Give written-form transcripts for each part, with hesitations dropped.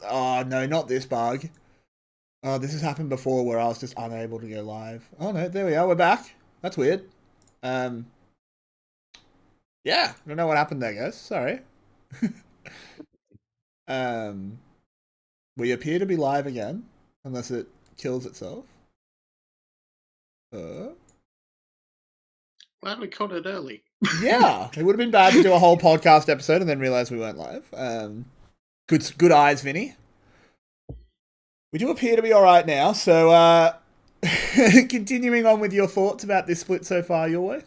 Oh, no, not this bug. Oh, this has happened before where I was just unable to go live. Oh, no, there we are. We're back. That's weird. Yeah, I don't know what happened there, guys. Sorry. We appear to be live again, unless it kills itself. Glad we caught it early. Yeah, it would have been bad to do a whole podcast episode and then realize we weren't live. Good eyes, Vinny. We do appear to be all right now, so continuing on with your thoughts about this split so far, Yulwei?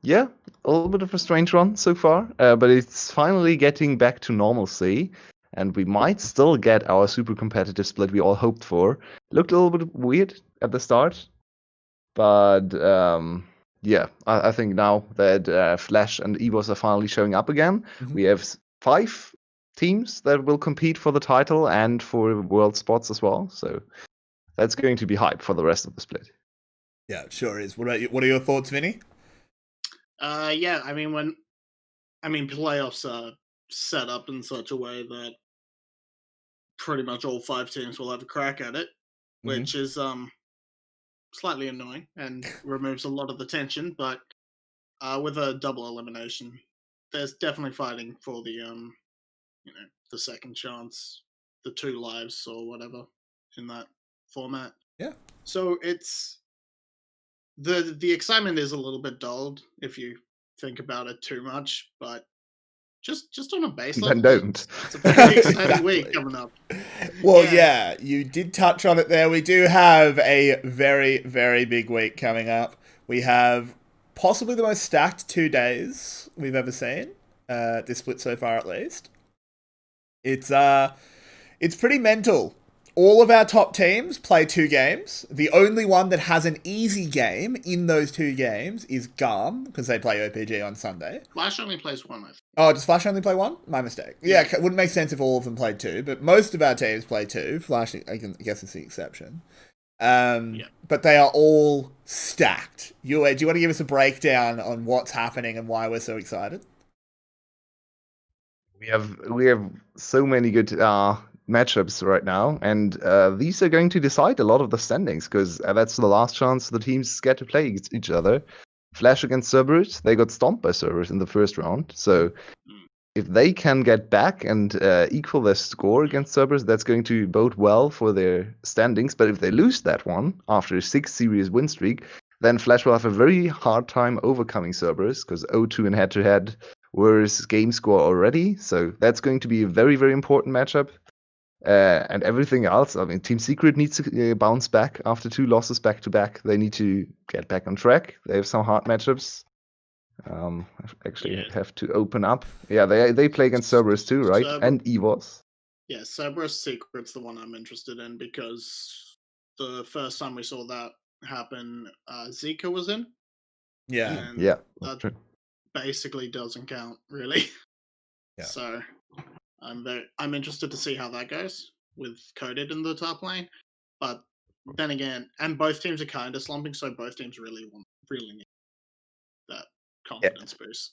Yeah, a little bit of a strange run so far, but it's finally getting back to normalcy, and we might still get our super competitive split we all hoped for. Looked a little bit weird at the start, but yeah, I think now that Flash and EVOS are finally showing up again, we have 5 teams that will compete for the title and for world spots as well. So that's going to be hype for the rest of the split. Yeah, it sure is. What are your thoughts, Vinny? Yeah, playoffs are set up in such a way that pretty much all 5 teams will have a crack at it, which is slightly annoying and removes a lot of the tension. But with a double elimination, there's definitely fighting for the the second chance, the 2 lives or whatever in that format. Yeah. So it's the excitement is a little bit dulled if you think about it too much, but just on a base level, then don't. It's a pretty exciting week coming up. Well, yeah, you did touch on it there. We do have a very, very big week coming up. We have possibly the most stacked 2 days we've ever seen. This split so far, at least. It's pretty mental. All of our top teams play 2 games. The only one that has an easy game in those 2 games is 𝘀cie𝗰𝗶𝗹𝘀, because they play OPG on Sunday. Flash only plays 1, I think. Oh, does Flash only play 1? My mistake. Yeah, it wouldn't make sense if all of them played 2, but most of our teams play 2. Flash, I guess, is the exception. But they are all stacked. Yulwei, do you want to give us a breakdown on what's happening and why we're so excited? We have so many good matchups right now, and these are going to decide a lot of the standings, because that's the last chance the teams get to play each other. Flash against 𝘀cie𝗰𝗶𝗹𝘀, they got stomped by 𝘀cie in the first round, so if they can get back and equal their score against 𝘀cie, that's going to bode well for their standings. But if they lose that one after a 6-series win streak, then Flash will have a very hard time overcoming 𝘀cie, because 0-2 in head-to-head was game score already, so that's going to be a very, very important matchup. And everything else, Team Secret needs to bounce back after 2 losses back-to-back. They need to get back on track. They have some hard matchups. I actually have to open up. Yeah, they play against 𝘀cie too, right? And EVOS. Yeah, 𝘀cie Secret's the one I'm interested in, because the first time we saw that happen, 𝘁𝗀 was in. Yeah. And yeah. That basically doesn't count, really. Yeah. So I'm interested to see how that goes with Coded in the top lane. But then again, and both teams are kind of slumping, so both teams really need that confidence boost.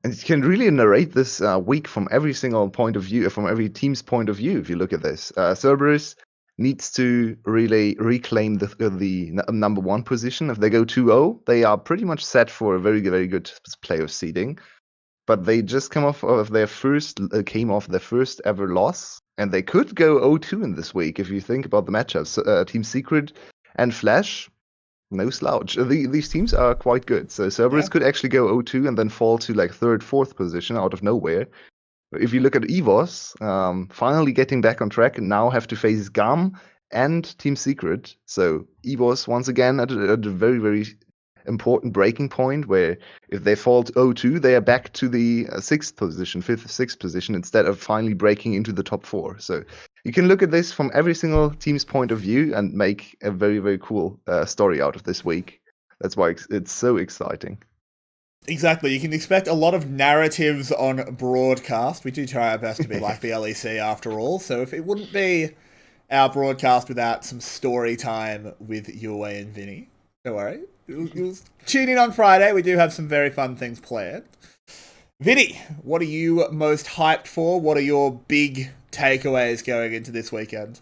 And you can really narrate this week from every single point of view, from every team's point of view, if you look at this. 𝘀cie needs to really reclaim the number 1 position. If they go 2-0, they are pretty much set for a very, very good playoff seeding. But they just came off their first ever loss, and they could go 0-2 in this week if you think about the matchups. Team Secret and Flash, no slouch. These teams are quite good. So 𝘀cie could actually go 0-2 and then fall to like 3rd, 4th position out of nowhere. If you look at EVOS, finally getting back on track and now have to face 𝘀cie and Team Secret. So EVOS once again at a very, very important breaking point, where if they fall to 0-2, they are back to the 6th position, 5th, 6th position, instead of finally breaking into the top 4. So you can look at this from every single team's point of view and make a very, very cool story out of this week. That's why it's so exciting. Exactly. You can expect a lot of narratives on broadcast. We do try our best to be like the LEC after all, so if it wouldn't be our broadcast without some story time with Yulwei and Vinnie, don't worry. You'll tune in on Friday. We do have some very fun things planned. Vinny, what are you most hyped for? What are your big takeaways going into this weekend?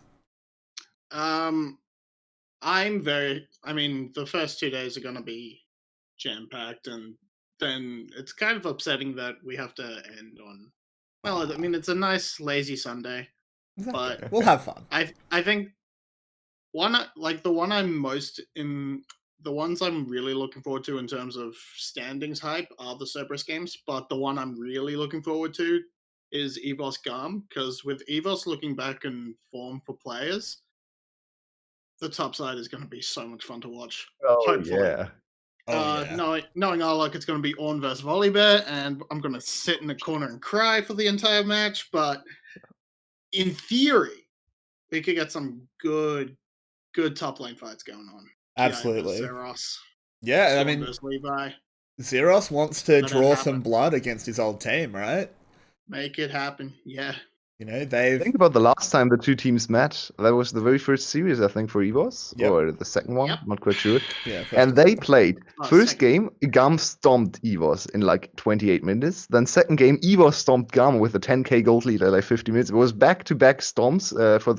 The first 2 days are going to be jam-packed, and then it's kind of upsetting that we have to end on, well, I mean, it's a nice, lazy Sunday, Exactly. but We'll have fun. I think the ones I'm really looking forward to in terms of standings hype are the Cerberus games, but the one I'm really looking forward to is 𝘂cie_𝗰𝗶𝗹𝘀𝗀, because with 𝘂cie looking back in form for players, the top side is going to be so much fun to watch. Oh Hopefully. yeah. Knowing our luck, it's going to be Ornn versus VCS, and I'm going to sit in a corner and cry for the entire match, but in theory, we could get some good top lane fights going on. Absolutely. 𝘂cie_𝗰𝗀𝗀. Yeah, Storm I mean, versus 𝘂cie. 𝘂cie wants to Let it draw happen. some blood against his old team, right? Make it happen. Yeah. You know, they've... Think about the last time the two teams met. That was the very first series, I think, for 𝘂cie, Yep. or the second one. Yep. Not quite sure. Yeah, first And they played. First second. game, 𝘀𝗀𝗄 stomped 𝘂cie in like 28 minutes. Then second game, 𝘂cie stomped 𝘀𝗀𝗄 with a 10k gold lead at like 50 minutes. It was back-to-back stomps for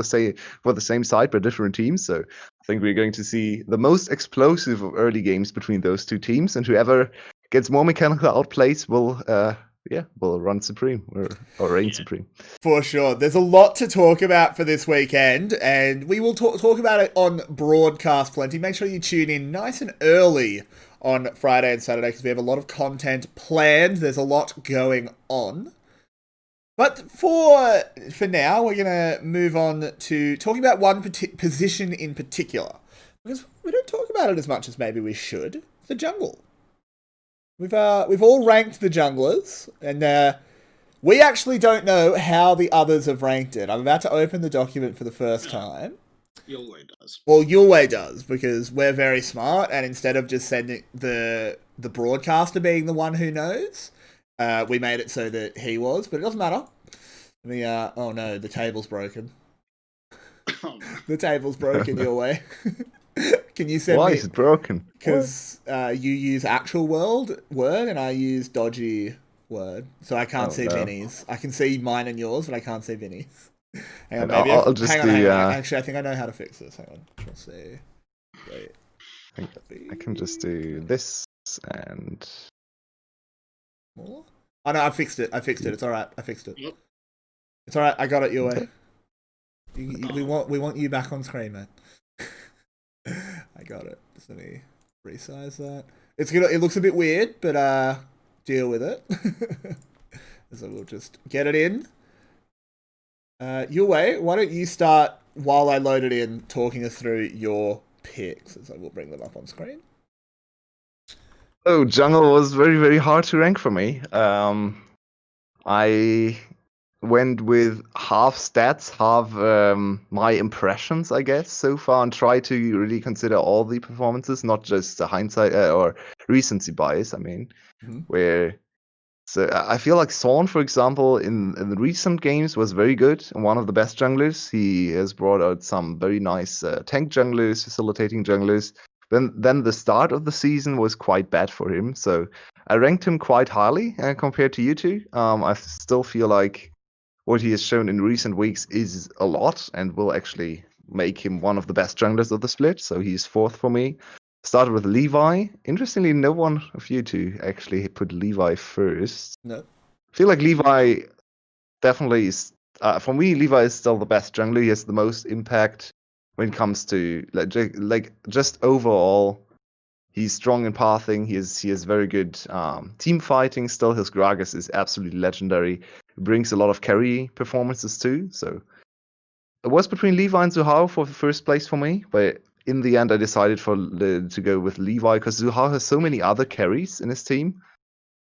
the same side but different teams. So I think we're going to see the most explosive of early games between those two teams, and whoever gets more mechanical outplays will run supreme or reign supreme. For sure. There's a lot to talk about for this weekend, and we will talk about it on Broadcast Plenty. Make sure you tune in nice and early on Friday and Saturday, because we have a lot of content planned. There's a lot going on. But for now, we're going to move on to talking about one position in particular, because we don't talk about it as much as maybe we should. The jungle. We've all ranked the junglers, and we actually don't know how the others have ranked it. I'm about to open the document for the first time. Yulwei does. Well, Yulwei does, because we're very smart, and instead of just sending the broadcaster being the one who knows, we made it so that he was, but it doesn't matter. Oh no, the table's broken. The table's broken, Yulwei. Can you send Why me... is it broken? Because you use actual word and I use dodgy word. So I can't see Vinny's. I can see mine and yours, but I can't see Vinny's. Hang on, maybe I'll just hang on. Actually, I think I know how to fix this. Hang on. Let's see. Wait. I can just do this and... More? Oh no, I fixed it. It's alright. I fixed it. Yep. It's alright. I got it your way. We want you back on screen, man. I got it. Just let me resize that. It looks a bit weird, but deal with it. So we'll just get it in. Yulwei, why don't you start while I load it in, talking us through your picks? So we'll bring them up on screen. Oh, jungle was very, very hard to rank for me. I went with half stats, half my impressions, I guess, so far, and try to really consider all the performances, not just the hindsight or recency bias. I mean, So I feel like Sorn, for example, in the recent games was very good and one of the best junglers. He has brought out some very nice tank junglers, facilitating junglers. Then the start of the season was quite bad for him. So I ranked him quite highly compared to you two. I still feel like what he has shown in recent weeks is a lot and will actually make him one of the best junglers of the split. So he's fourth for me. Started with 𝘂𝑇e. Interestingly, no one of you two actually put 𝘂𝑇e first. No. I feel like 𝘂𝑇e definitely is, for me, 𝘂𝑇e is still the best jungler. He has the most impact when it comes to like just overall. He's strong in pathing. He has very good team fighting. Still, his Gragas is absolutely legendary. He brings a lot of carry performances too. So it was between 𝘂𝑇e and 𝘂𝗏 for the first place for me, but in the end, I decided to go with 𝘂𝑇e because 𝘂𝗏 has so many other carries in his team.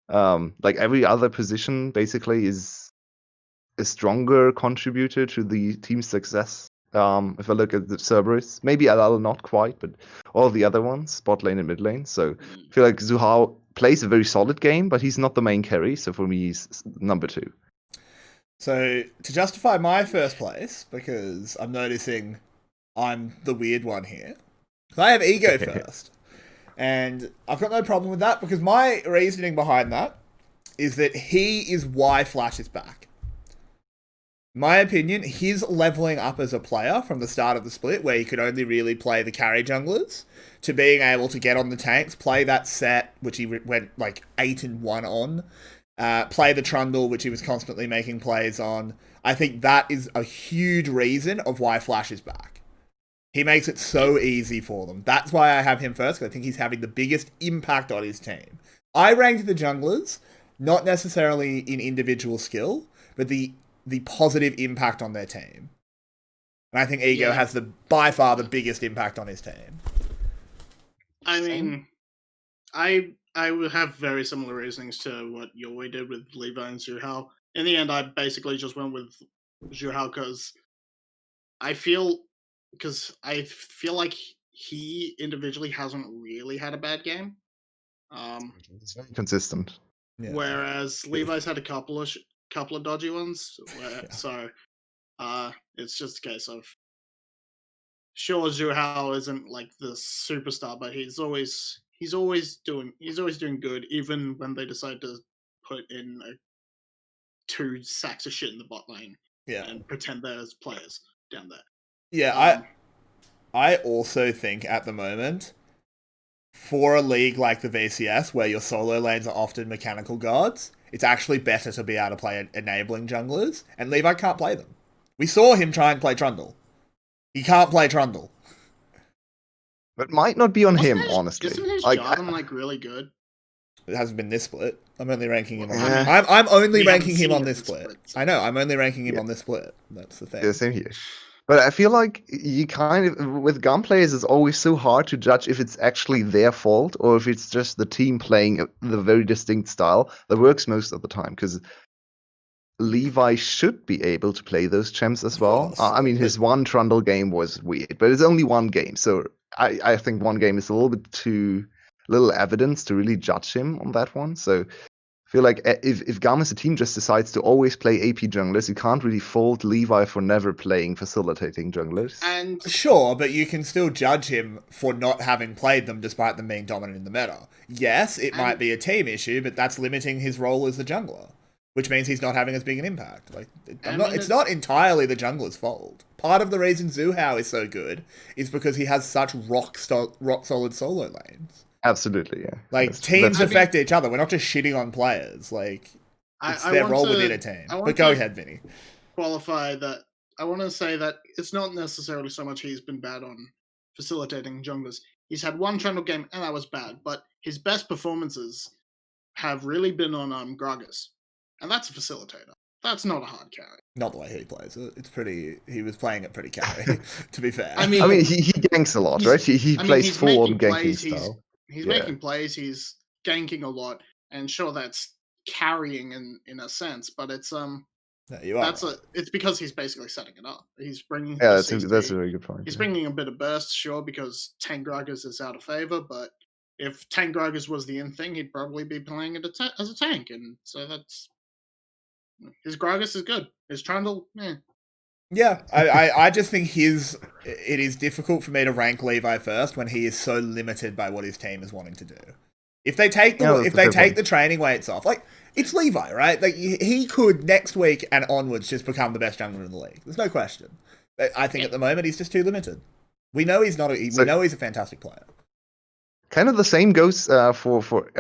Like every other position basically is a stronger contributor to the team's success. If I look at the Cerberus, maybe 𝘚 not quite, but all the other ones, bot lane and mid lane. So I feel like 𝘂𝗏 plays a very solid game, but he's not the main carry. So for me, he's number 2. So to justify my first place, because I'm noticing I'm the weird one here, I have ego first. And I've got no problem with that, because my reasoning behind that is that he is why Flash is back. My opinion, his leveling up as a player from the start of the split, where he could only really play the carry junglers, to being able to get on the tanks, play that set, which he went like 8-1 on, play the Trundle, which he was constantly making plays on. I think that is a huge reason of why Flash is back. He makes it so easy for them. That's why I have him first, because I think he's having the biggest impact on his team. I ranked the junglers, not necessarily in individual skill, but the positive impact on their team. And I think Ego has by far the biggest impact on his team. I mean, I would have very similar reasonings to what Yulwei did with Levi and 𝘂𝗏. In the end, I basically just went with 𝘂𝗏 because I feel like he individually hasn't really had a bad game. It's very consistent. Yeah. Whereas Levi's had a couple of dodgy ones. So it's just a case of, sure, 𝘂𝗏 isn't like the superstar, but he's always doing good, even when they decide to put in 2 sacks of shit in the bot lane and pretend they're as players down there. Yeah, I also think at the moment, for a league like the VCS, where your solo lanes are often mechanical gods, it's actually better to be able to play enabling junglers, and Levi can't play them. We saw him try and play Trundle. He can't play Trundle. But might not be on him, honestly. Isn't his Jarvan really good? It hasn't been this split. I'm only ranking him on Yeah. I'm only We ranking haven't him on seen this his split. splits. I know, I'm only ranking him on this split. That's the thing. Yeah, same here. But I feel like you kind of, with gun players, it's always so hard to judge if it's actually their fault or if it's just the team playing the very distinct style that works most of the time. Because Levi should be able to play those champs as well. course. I mean, his one Trundle game was weird, but it's only one game. So I think one game is a little bit too little evidence to really judge him on that one. So I feel like if Gamma's team just decides to always play AP junglers, you can't really fault Levi for never playing facilitating junglers. And Sure, but you can still judge him for not having played them despite them being dominant in the meta. Yes, it might be a team issue, but that's limiting his role as the jungler, which means he's not having as big an impact. Like, it's not entirely the jungler's fault. Part of the reason 𝘂𝗏 is so good is because he has such rock solid solo lanes. Absolutely, yeah. Like, teams affect each other. We're not just shitting on players. Like, it's their role within a team. But go ahead, Vinny. Qualify that. I want to say that it's not necessarily so much he's been bad on facilitating junglers. He's had one Trundle game, and that was bad. But his best performances have really been on Gragas. And that's a facilitator. That's not a hard carry. Not the way he plays it. It's pretty... He was playing it pretty carry, to be fair. I mean, he ganks a lot, right? He plays full-on ganking style. He's making plays, he's ganking a lot, and sure, that's carrying in a sense, but it's it's because he's basically setting it up. He's bringing that's a very good point. He's bringing a bit of burst, sure, because Tank Gragas is out of favor, but if Tank Gragas was the in thing, he'd probably be playing it as a tank, and so that's his Gragas is good. His Trundle, Yeah, I just think it is difficult for me to rank Levi first when he is so limited by what his team is wanting to do. If they take the training weights off, like, it's Levi, right? Like, he could next week and onwards just become the best jungler in the league. There's no question. But I think at the moment he's just too limited. We know he's not. We know he's a fantastic player. Kind of the same goes for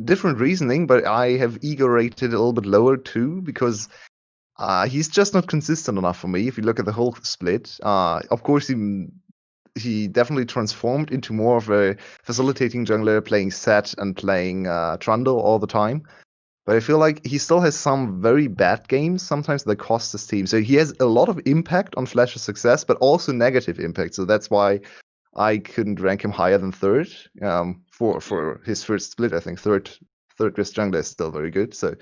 different reasoning, but I have Ego rated a little bit lower too because he's just not consistent enough for me. If you look at the whole split, of course he definitely transformed into more of a facilitating jungler, playing Set and playing Trundle all the time. But I feel like he still has some very bad games sometimes that cost his team. So he has a lot of impact on Flash's success, but also negative impact. So that's why I couldn't rank him higher than third. For his first split, I think third best jungler is still very good. So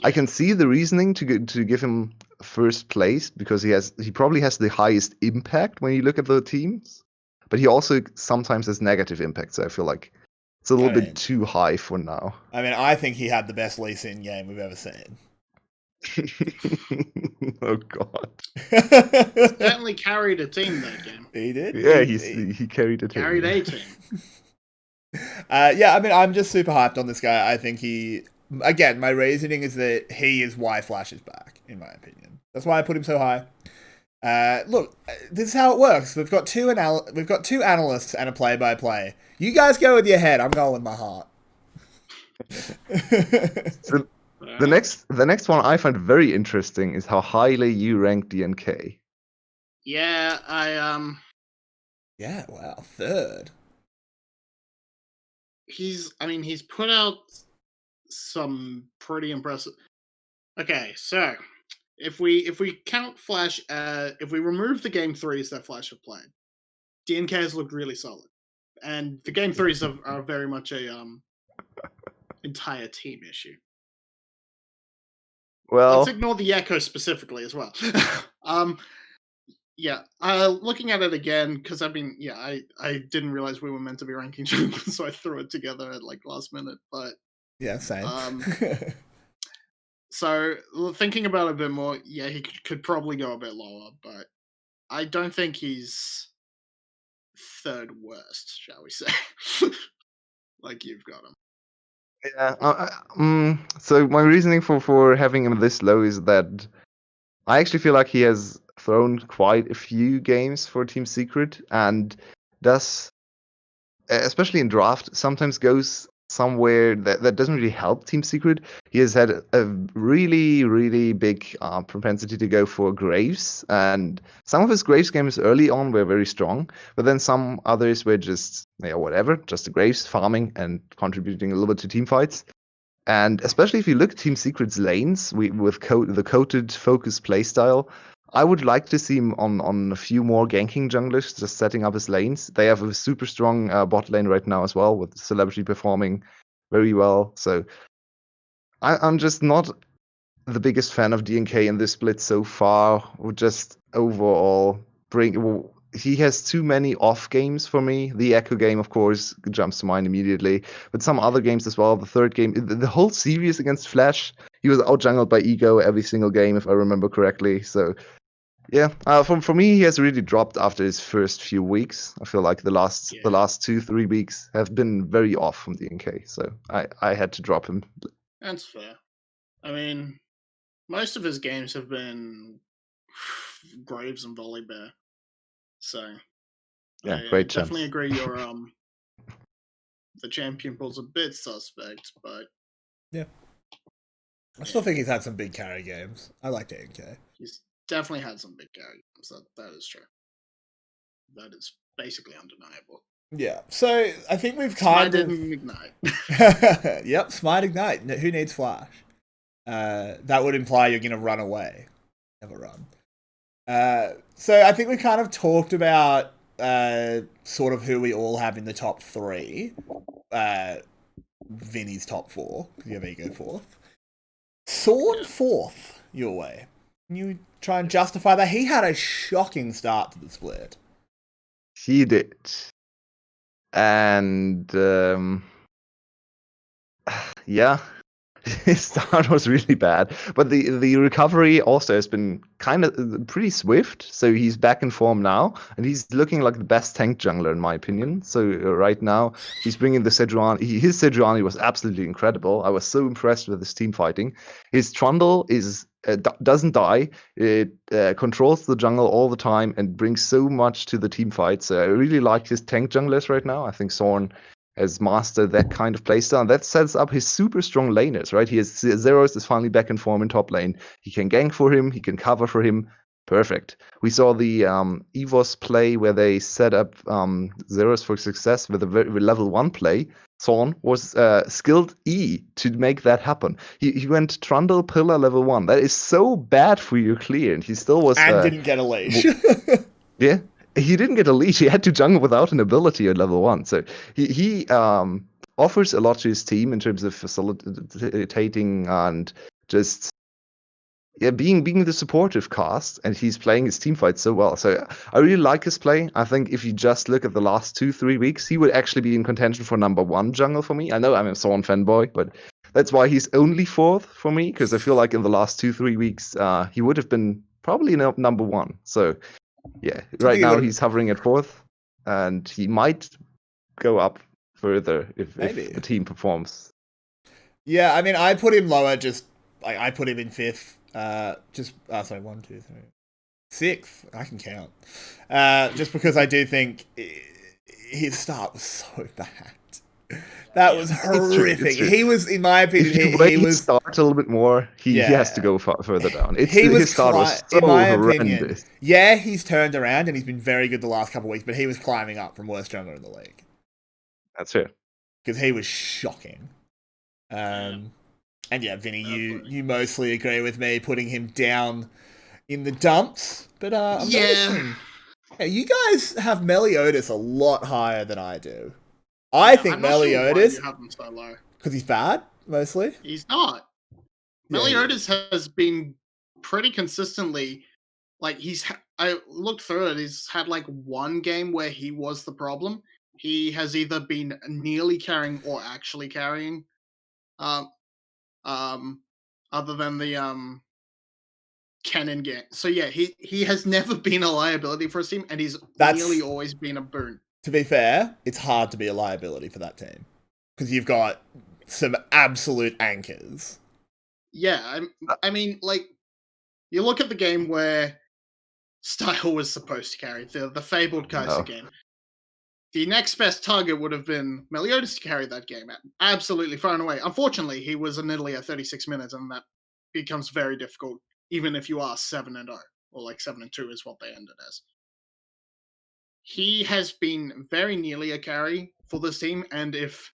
I can see the reasoning to give him first place because he probably has the highest impact when you look at the teams, but he also sometimes has negative impact. So I feel like it's a little bit too high for now. I mean, I think he had the best Lee Sin game we've ever seen. Oh god! Certainly carried a team that game. He did. Yeah, he carried a team. Carried a team. Yeah, I mean, I'm just super hyped on this guy. I think he again, my reasoning is that he is why Flash is back, in my opinion. That's why I put him so high. Look, this is how it works. We've got two analysts and a play-by-play. You guys go with your head. I'm going with my heart. So the next one I find very interesting is how highly you rank 𝘀cie. Yeah, Yeah, wow, third. He's put out some pretty impressive. Okay, so if we count Flash, if we remove the game 3s that Flash have played, 𝘀cie has looked really solid, and the game 3s are very much a entire team issue. Well, let's ignore the echo specifically as well. Yeah, looking at it again, because I didn't realize we were meant to be ranking jungles, so I threw it together at like last minute. But yeah, same. So thinking about it a bit more, yeah, he could probably go a bit lower, but I don't think he's third worst, shall we say? Like you've got him. Yeah. So my reasoning for having him this low is that I actually feel like he has thrown quite a few games for Team Secret, and does, especially in draft, sometimes goes somewhere that doesn't really help Team Secret. He has had a really, really big propensity to go for Graves, and some of his Graves games early on were very strong, but then some others were just, whatever, just the Graves farming and contributing a little bit to team fights. And especially if you look at Team Secret's lanes with the coated focus playstyle, I would like to see him on a few more ganking junglers, just setting up his lanes. They have a super strong bot lane right now as well, with Celebrity performing very well. So I'm just not the biggest fan of 𝘀cie in this split so far. Just overall he has too many off games for me. The Echo game, of course, jumps to mind immediately, but some other games as well. The third game, the whole series against Flash, he was out-jungled by Ego every single game, if I remember correctly. So, yeah, for me, he has really dropped after his first few weeks. I feel like the last 2-3 weeks have been very off from 𝘀cie, so I had to drop him. That's fair. I mean, most of his games have been Graves and Volibear. So yeah, I great definitely chance. agree your the champion pool's a bit suspect, but yeah. I still think he's had some big carry games. I like 𝘀cie. He's definitely had some big carry games. That is true. That is basically undeniable. Yeah, so I think we've kind Smite of Ignite. Yep, Smite Ignite. Who needs Flash? That would imply you're going to run away. Never run. So I think we kind of talked about sort of who we all have in the top 3. Vinny's top 4. You have Ego 4th. 𝘀 fourth, Yulwei. Can you try and justify that? He had a shocking start to the split. He did. And yeah, his start was really bad, but the recovery also has been kind of pretty swift. So he's back in form now, and he's looking like the best tank jungler in my opinion. So right now he's bringing the Sejuani. His Sejuani was absolutely incredible. I was so impressed with his team fighting. His Trundle doesn't die. It controls the jungle all the time and brings so much to the team fight. So I really like his tank junglers right now. I think 𝘀cie has mastered that kind of playstyle, and that sets up his super strong laners, right? He has Zeros is finally back in form in top lane. He can gank for him, he can cover for him. Perfect. We saw the EVOS play where they set up Zeros for success with a level 1 play. 𝘀cie was skilled E to make that happen. He went Trundle Pillar level 1. That is so bad for your clear, and he still was... And didn't get a leash. Yeah. He didn't get a leash. He had to jungle without an ability at level 1. So he offers a lot to his team in terms of facilitating and just being the supportive cast. And he's playing his team fight so well. So I really like his play. I think if you just look at the last 2-3 weeks, he would actually be in contention for number 1 jungle for me. I know I'm a 𝘀cie fanboy, but that's why he's only 4th for me, because I feel like in the last 2-3 weeks, he would have been probably number 1. So yeah, right now he's hovering at 4th, and he might go up further if the team performs. Yeah, I mean, I put him lower. Just like I put him in 5th. Sorry, 1, 2, 3, 6th. I can count. Just because I do think his start was so bad. That was horrific. It's true. He was, in my opinion, If he was starts a little bit more, he has to go further down. His start was so in my horrendous. opinion, yeah, he's turned around and he's been very good the last couple of weeks, but he was climbing up from worst jungler in the league. That's fair. Because he was shocking. And yeah, Vinny, you mostly agree with me putting him down in the dumps, but yeah, you guys have Meliodas a lot higher than I do. I think Meliodas you have him so low because he's bad mostly. He's not. Meliodas has been pretty consistently like I looked through it. He's had like one game where he was the problem. He has either been nearly carrying or actually carrying. Other than the Kennen game. So yeah, he has never been a liability for his team, and he's nearly always been a boon. To be fair, it's hard to be a liability for that team because you've got some absolute anchors. Yeah, I mean, like you look at the game where Style was supposed to carry the fabled Kai'Sa game. The next best target would have been Meliodas to carry that game, absolutely far and away. Unfortunately, he was in Italy at 36 minutes, and that becomes very difficult, even if you are 7-0, or like 7-2 is what they ended as. He has been very nearly a carry for this team, and if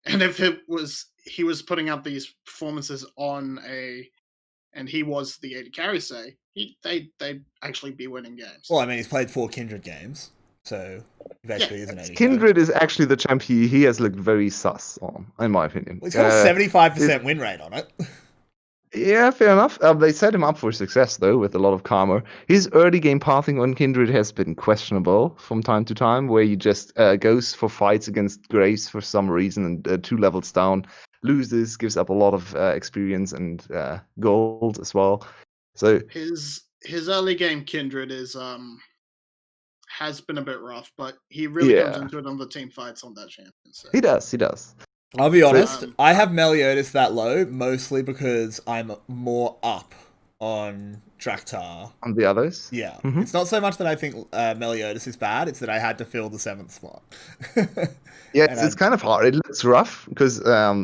he was putting up these performances and he was the AD carry, say, they'd actually be winning games. Well, I mean, he's played 4 Kindred games, so he basically is an AD Kindred is actually the champ he has looked very sus on, in my opinion. Well, he's got a 75% win rate on it. Yeah, fair enough. They set him up for success, though, with a lot of karma. His early game pathing on Kindred has been questionable from time to time, where he just goes for fights against Graves for some reason, and 2 levels down, loses, gives up a lot of experience and gold as well. So his early game Kindred has been a bit rough, but he really comes into it on the team fights on that champion. So. He does. I'll be honest, I have Meliodas that low, mostly because I'm more up on 𝘀cie𝗰𝗶𝗀𝘀. On the others? Yeah. Mm-hmm. It's not so much that I think Meliodas is bad, it's that I had to fill the 7th spot. Yeah, it's kind of hard. It looks rough because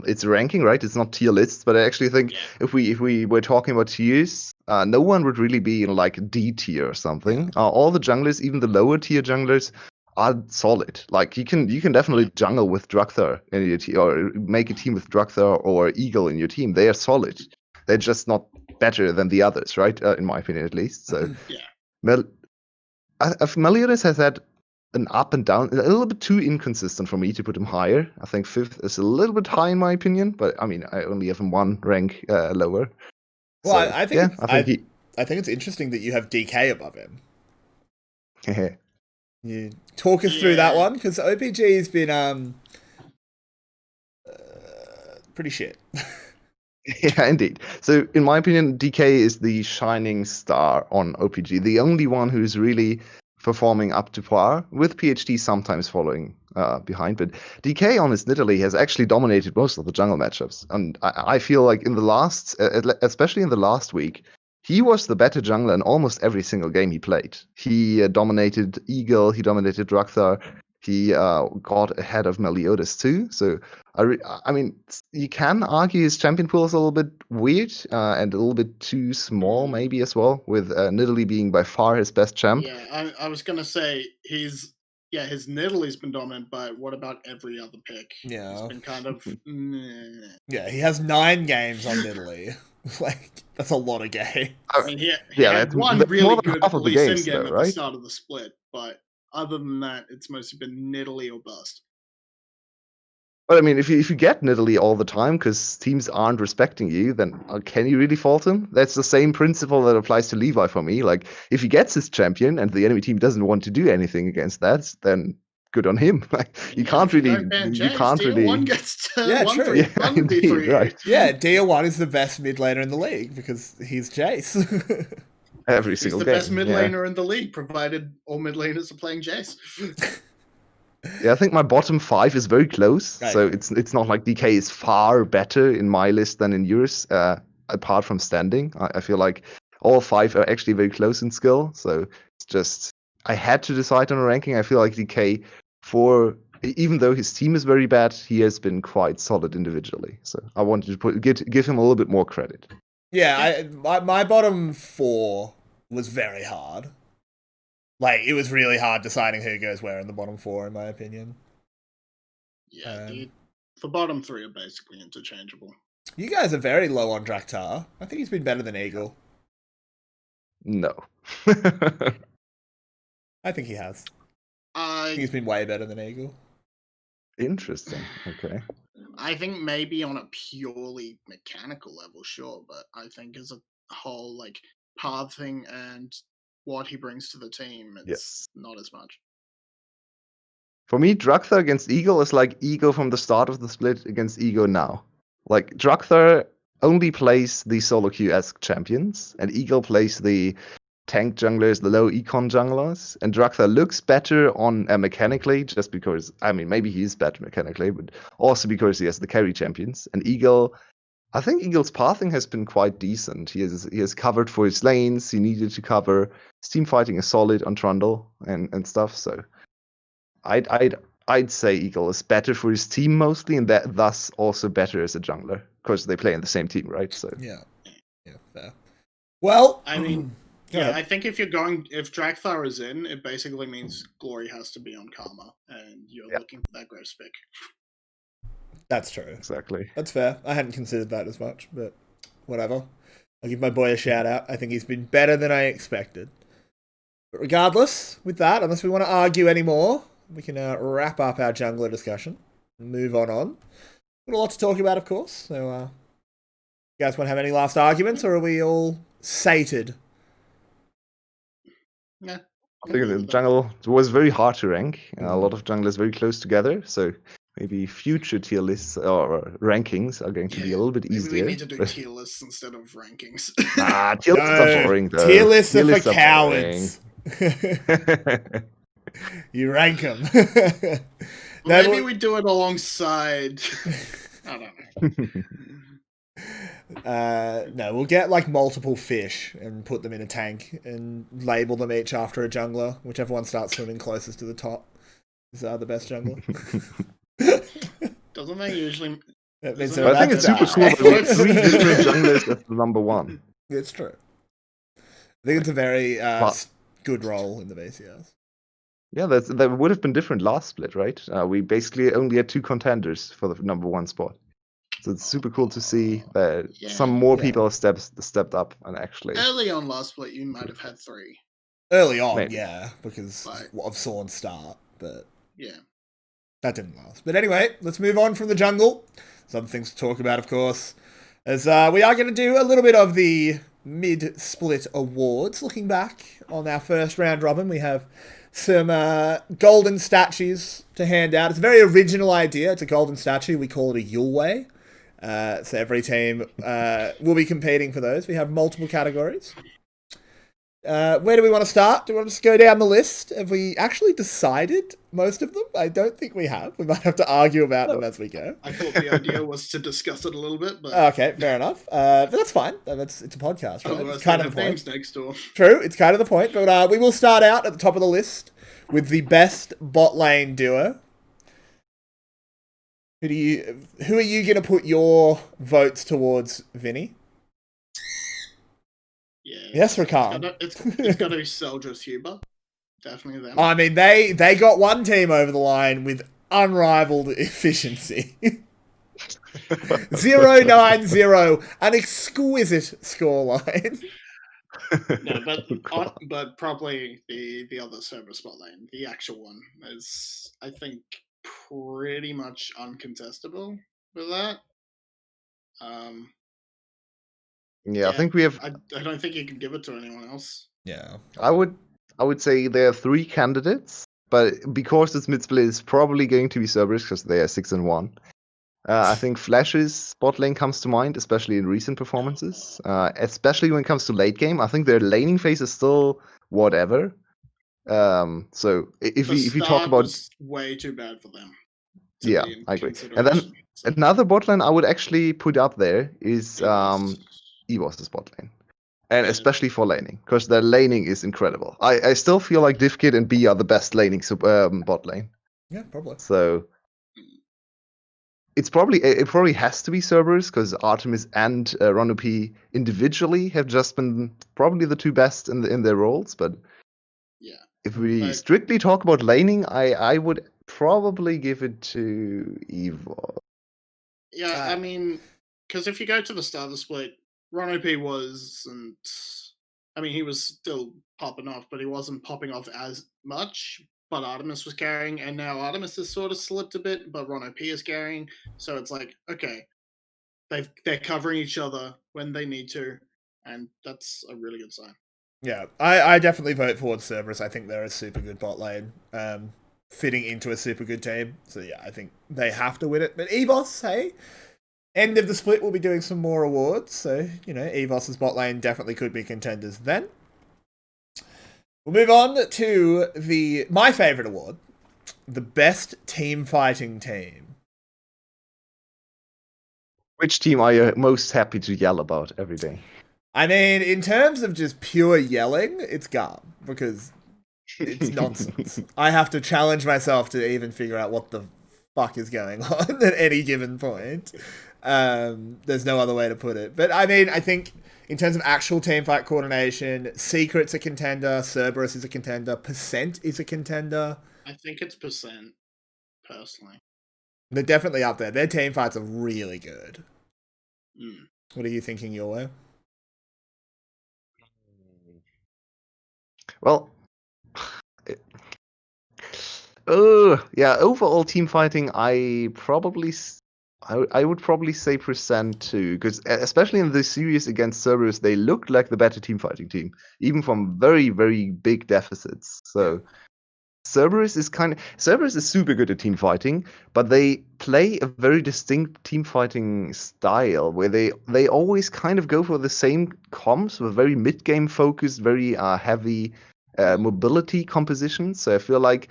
it's ranking, right? It's not tier lists, but I actually think if we were talking about tiers, no one would really be in like D tier or something. All the junglers, even the lower tier junglers, are solid. Like you can definitely jungle with 𝘀cie in your team, or make a team with 𝘀cie or Eagle in your team. They are solid. They're just not better than the others, right? In my opinion, at least. So Meliodas has had an up and down, a little bit too inconsistent for me to put him higher. I think 5th is a little bit high in my opinion, but I mean, I only have him 1 rank lower. Well, so, I think it's interesting that you have DK above him. You talk us through that one, because OPG has been pretty shit. Yeah, indeed. So, in my opinion, DK is the shining star on OPG, the only one who's really performing up to par, with PhD sometimes following behind. But DK on his Nidalee has actually dominated most of the jungle matchups, and I feel like especially in the last week, he was the better jungler in almost every single game he played. He dominated Eagle, he dominated 𝘀cie, he got ahead of Meliodas too. So, I mean, you can argue his champion pool is a little bit weird and a little bit too small maybe as well, with Nidalee being by far his best champ. Yeah, I was going to say his Nidalee's been dominant, but what about every other pick? Yeah. He's been kind of... Yeah, he has 9 games on Nidalee. Like, that's a lot of games. I mean, he had one really good Lee Sin game at the start of the split, but other than that, it's mostly been Nidalee or bust. But I mean, if you get Nidalee all the time because teams aren't respecting you, then can you really fault him? That's the same principle that applies to Levi for me. Like, if he gets his champion and the enemy team doesn't want to do anything against that, then good on him. Like, you can't really. One gets to true. Indeed, right. Yeah, DL1 is the best mid laner in the league because he's 𝘀𝗶𝗃. Every single game. He's the best mid laner in the league, provided all mid laners are playing 𝘀𝗶𝗃. Yeah, I think my bottom 5 is very close. Okay. So it's not like DK is far better in my list than in yours, apart from standing. I feel like all 5 are actually very close in skill. So it's just, I had to decide on a ranking. I feel like DK, even though his team is very bad, he has been quite solid individually. So I wanted to give him a little bit more credit. Yeah, my bottom 4 was very hard. Like, it was really hard deciding who goes where in the bottom 4, in my opinion. Yeah, the bottom 3 are basically interchangeable. You guys are very low on 𝘀cie𝗰𝗶𝗀𝘀. I think he's been better than 𝘁𝗀. No. I think he has. I think he's been way better than 𝘁𝗀. Interesting. Okay. I think maybe on a purely mechanical level, sure, but I think as a whole, like, pathing and what he brings to the team, it's not as much. For me, 𝘀cie𝗰𝗶𝗀𝗀 against 𝘁𝗀 is like 𝘁𝗀 from the start of the split against 𝘁𝗀 now. Like, 𝘀cie𝗰𝗶𝗀𝗀 only plays the solo queue-esque champions, and 𝘁𝗀 plays the tank junglers, the low econ junglers, and 𝘀cie𝗰𝗶𝗀𝗀 looks better on mechanically, just because, I mean, maybe he is better mechanically, but also because he has the carry champions. And 𝘁𝗀, I think 𝘁𝗀's pathing has been quite decent. He has covered for his lanes, he needed to cover. His team fighting is solid on Trundle and stuff, so I'd say 𝘁𝗀 is better for his team mostly, and that thus also better as a jungler, because they play in the same team, right? So yeah, fair. Well, I mean, yeah, I think if 𝘀cie𝗰𝗶𝗀𝗀 is in, it basically means Glory has to be on Karma, and you're looking for that growth pick. That's true. Exactly. That's fair. I hadn't considered that as much, but whatever. I'll give my boy a shout out. I think he's been better than I expected. But regardless, with that, unless we want to argue anymore, we can wrap up our jungler discussion and move on. Got a lot to talk about, of course. So, you guys want to have any last arguments, or are we all sated? Yeah. I think the jungle was very hard to rank. A lot of junglers very close together, so maybe future tier lists or rankings are going to be a little bit easier. We need to do tier lists instead of rankings. Tier lists are boring, though. Tier lists are for cowards. You rank them. Maybe we do it alongside. I don't know. No, we'll get like multiple fish and put them in a tank and label them each after a jungler. Whichever one starts swimming closest to the top is the best jungler. Doesn't that usually? I think it's super cool that we have 3 different junglers as the number 1. It's true. I think it's a very good role in the VCS. Yeah, that would have been different last split, right? We basically only had 2 contenders for the number 1 spot. So it's super cool to see that some more people stepped up and actually. Early on last split, you might have had 3. Early on, yeah, because of Sorn's start, but yeah, that didn't last. But anyway, let's move on from the jungle. Some things to talk about, of course, as we are going to do a little bit of the mid-split awards. Looking back on our first round robin, we have some golden statues to hand out. It's a very original idea. It's a golden statue. We call it a Yulwei. So every team will be competing for those. We have multiple categories. Where do we want to start? Do we want to just go down the list? Have we actually decided most of them? I don't think we have. We might have to argue about them as we go. I thought the idea was to discuss it a little bit, but okay, fair enough. But that's fine. It's a podcast, right? Otherwise, it's kind of the point. Next door. True, it's kind of the point. But we will start out at the top of the list with the best bot lane duo. Who are you going to put your votes towards, Vinnie? Yeah. Yes, Rakan. It's got to be 𝘀𝗀𝗃𝗃. Definitely them. I mean, they got one team over the line with unrivaled efficiency. 0-9-0, an exquisite scoreline. No, but probably the other server spot lane, the actual one, is, I think, pretty much uncontestable with that. Yeah, I think we have. I don't think you can give it to anyone else. Yeah, I would say there are 3 candidates, but because it's mid-split, it's probably going to be Cerberus because they are 6-1. I think 𝘀'S's spot lane comes to mind, especially in recent performances. Especially when it comes to late game, I think their laning phase is still whatever. So if The we talk start about was way too bad for them to yeah, be in I agree. And consideration. then So, another bot lane I would actually put up there is EVOS. EVOS's bot lane. And Yeah. especially for laning, because their laning is incredible. I still feel like 𝘀cie𝗰𝗶𝗹𝘀 and B are the best laning bot lane. Yeah, probably. So it probably has to be Cerberus, because Artemis and 𝘀cie𝗰𝗶 individually have just been probably the two best in their roles. But Yeah. if we But- strictly talk about laning, I would probably give it to EVO. Yeah, I mean, because if you go to the start of the split, 𝘀cie𝗰𝗶 wasn't. I mean, he was still popping off, but he wasn't popping off as much. But Artemis was carrying, and now Artemis has sort of slipped a bit, but 𝘀cie𝗶 is carrying. So it's like, okay, they're covering each other when they need to, and that's a really good sign. Yeah, I definitely vote for Cerberus. I think they're a super good bot lane, fitting into a super good team. So yeah, I think they have to win it. But EVOS, hey, end of the split, we'll be doing some more awards. So, you know, EVOS's bot lane definitely could be contenders then. We'll move on to my favourite award, the best team fighting team. Which team are you most happy to yell about every day? I mean, in terms of just pure yelling, it's 𝘀cie, because it's nonsense. I have to challenge myself to even figure out what the fuck is going on at any given point. There's no other way to put it. But I mean, I think in terms of actual teamfight coordination, 𝘂secret's a contender, Cerberus is a contender, 𝘀% is a contender. I think it's 𝘀%, personally. They're definitely up there. Their teamfights are really good. Mm. What are you thinking, Yulwei? Well, yeah, overall team fighting, I would probably say 𝘀% too, because especially in the series against Cerberus, they looked like the better team fighting team, even from very, very big deficits. So Cerberus is super good at team fighting, but they play a very distinct team fighting style where they always kind of go for the same comps with very mid game focused, very heavy mobility composition. So I feel like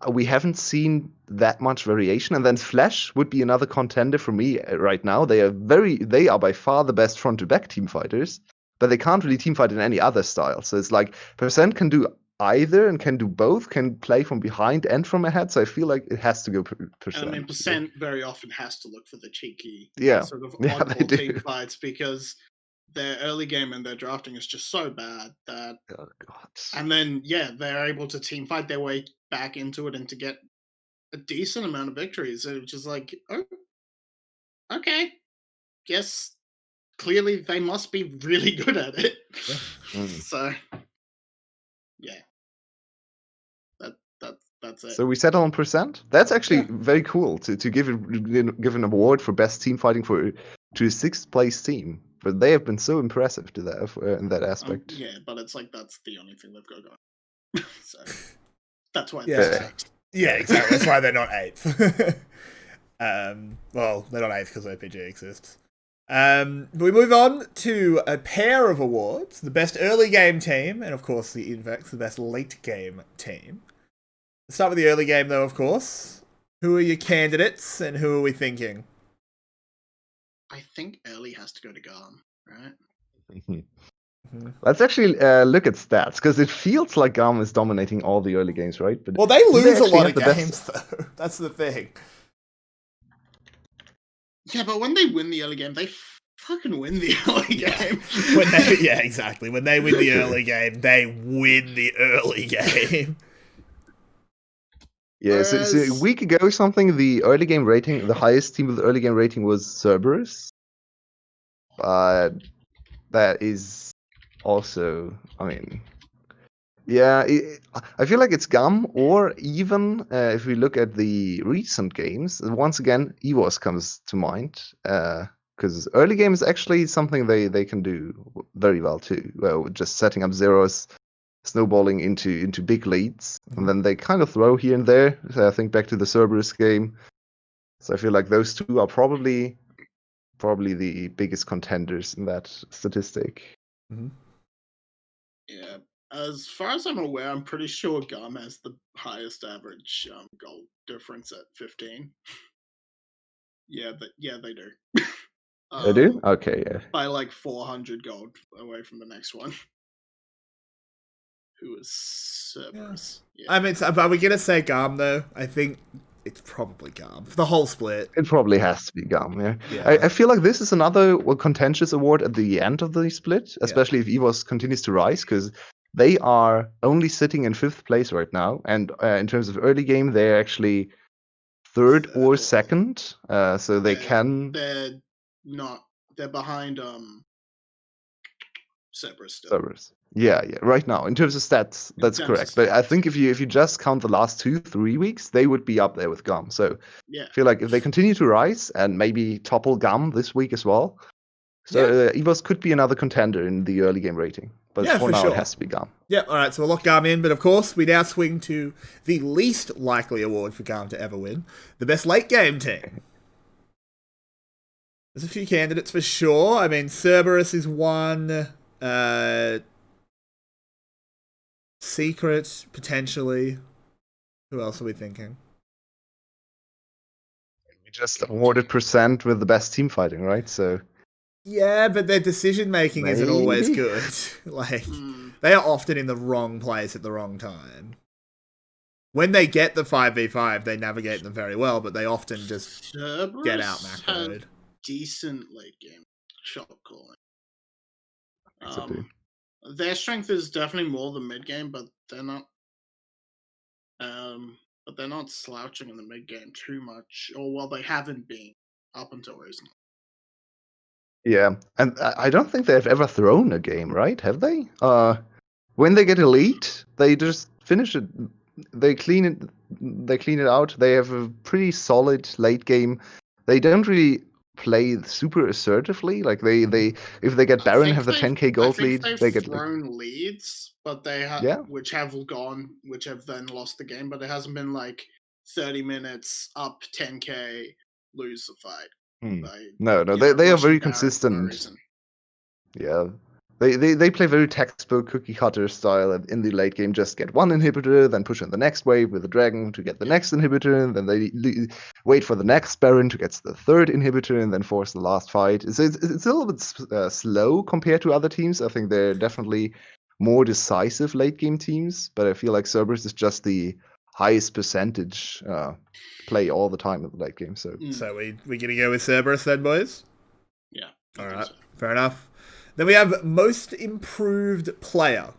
we haven't seen that much variation. And then 𝘀 would be another contender for me right now. They are by far the best front to back team fighters, but they can't really team fight in any other style. So it's like 𝘀% can do either and can do both, can play from behind and from ahead. So I feel like it has to go 𝘀%. And I mean, 𝘀% very often has to look for the cheeky sort of Yeah, oddball team fights, because their early game and their drafting is just so bad that. Oh, God. And then, yeah, they're able to team fight their way back into it and to get a decent amount of victories. Which is like, oh, okay, guess clearly they must be really good at it. Yeah. So, yeah, that's it. So we settle on 𝘀%. That's actually very cool to give an award for best team fighting to a 6th place team. But they have been so impressive to that in that aspect. Yeah, but it's like that's the only thing they've got going. So that's why. Yeah, exactly. That's why they're not 8th. Well, they're not 8th because OPG exists. We move on to a pair of awards: the best early game team, and of course the Invex, the best late game team. Let's start with the early game, though. Of course, who are your candidates, and who are we thinking? I think early has to go to 𝘀cie, right? Let's actually look at stats, because it feels like 𝘀cie is dominating all the early games, right? But well, they lose a lot of the games, though. That's the thing. Yeah, but when they win the early game, they fucking win the early game. Yeah, exactly. When they win the early game, they win the early game. Yeah, so a week ago or something, the early game rating, the highest team with the early game rating was Cerberus. But that is also, I mean, yeah, I feel like it's 𝘀cie, or even if we look at the recent games, once again, EVOS comes to mind, because early game is actually something they can do very well too. Well, just setting up zeros, snowballing into big leads, and then they kind of throw here and there. So I think back to the Cerberus game. So I feel like those two are probably the biggest contenders in that statistic. Yeah, As far as I'm aware, I'm pretty sure 𝘀𝗀 has the highest average goal difference at 15. Yeah, they do. They do? Okay, yeah. By like 400 gold away from the next one. Who is Cerberus? Yeah. I mean, are we gonna say 𝘀𝗀 though? I think it's probably 𝘀𝗀 for the whole split. It probably has to be 𝘀𝗀, yeah. Yeah. I feel like this is another contentious award at the end of the split, especially if EVOS continues to rise, because they are only sitting in 5th place right now, and in terms of early game, they're actually 3rd or 2nd, so they can... They're behind Cerberus still. Cerberus. Yeah, right now. In terms of stats, that's correct. But I think if you just count the last 2-3 weeks, they would be up there with 𝘀𝗀. So yeah. I feel like if they continue to rise and maybe topple 𝘀𝗀 this week as well, so EVOS could be another contender in the early game rating. But for now, it has to be 𝘀𝗀. Yeah, alright, so we'll lock 𝘀𝗀 in, but of course, we now swing to the least likely award for 𝘀𝗀 to ever win, the best late game team. There's a few candidates for sure. I mean, Cerberus is one. Secret, potentially. Who else are we thinking? We just awarded % with the best team fighting, right? So yeah, but their decision making isn't always good. Like they are often in the wrong place at the wrong time. When they get the 5v5, they navigate them very well, but they often just get out macroed. Decent late game shot calling. Their strength is definitely more the mid game, but they're not. But they're not slouching in the mid game too much, or well, they haven't been up until recently. Yeah, and I don't think they've ever thrown a game, right? Have they? When they get elite, they just finish it. They clean it. They clean it out. They have a pretty solid late game. They don't really play super assertively. Like they if they get Baron, have the 10k gold lead, they get thrown leads, but they have which have then lost the game. But it hasn't been like 30 minutes up 10k, lose the fight. No, they are very consistent. Yeah. They play very textbook cookie cutter style in the late game. Just get one inhibitor, then push on the next wave with the dragon to get the next inhibitor, and then they wait for the next Baron to get the 3rd inhibitor, and then force the last fight. It's a little bit slow compared to other teams. I think they're definitely more decisive late game teams, but I feel like Cerberus is just the highest percentage play all the time in the late game. So we gonna go with Cerberus then, boys? Yeah. All right. So. Fair enough. Then we have most improved player.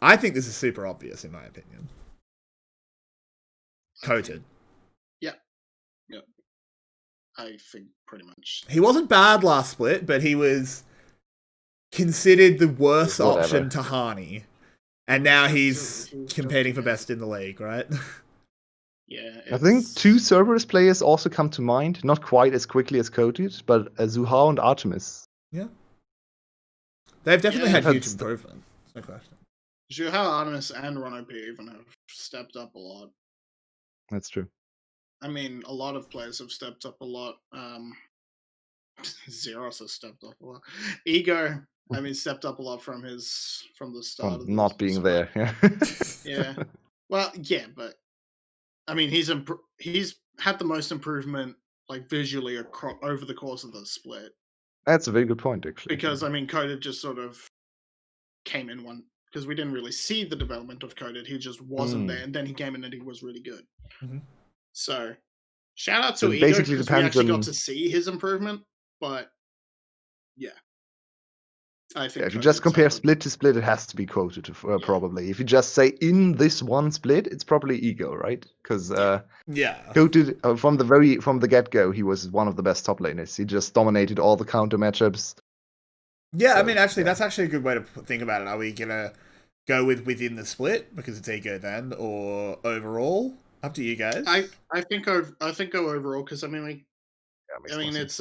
I think this is super obvious in my opinion. 𝘁𝗏. Yeah. I think pretty much. He wasn't bad last split, but he was considered the worst option to 𝗀𝗀. And now he's competing for best in the league, right? Yeah. I think 2 Cerberus players also come to mind. Not quite as quickly as 𝘁𝗏, but 𝘁𝗏 and Artemis. Yeah. They've definitely had huge improvement. No question. 𝘁𝗏, Artemis, and 𝘁𝗏 even have stepped up a lot. That's true. I mean, a lot of players have stepped up a lot. 𝘂𝗏 has stepped up a lot. Ego, I mean, stepped up a lot from the start of not being there. Yeah. Yeah. Well, yeah, but I mean, he's had the most improvement, like visually, over the course of the split. That's a very good point, actually. Because I mean, 𝘁𝗏 just sort of came in one because we didn't really see the development of 𝘁𝗏. He just wasn't there, and then he came in and he was really good. So, shout out to Ego because we actually got to see his improvement. But yeah, I think if you just compare split to split, it has to be 𝘁𝗏 probably. If you just say in this one split, it's probably Ego, right? Because 𝘁𝗏 from the get go, he was one of the best top laners. He just dominated all the counter matchups. Yeah, so, I mean, actually, that's actually a good way to think about it. Are we gonna go with within the split because it's Ego then, or overall? Up to you guys. I think go overall because I mean it's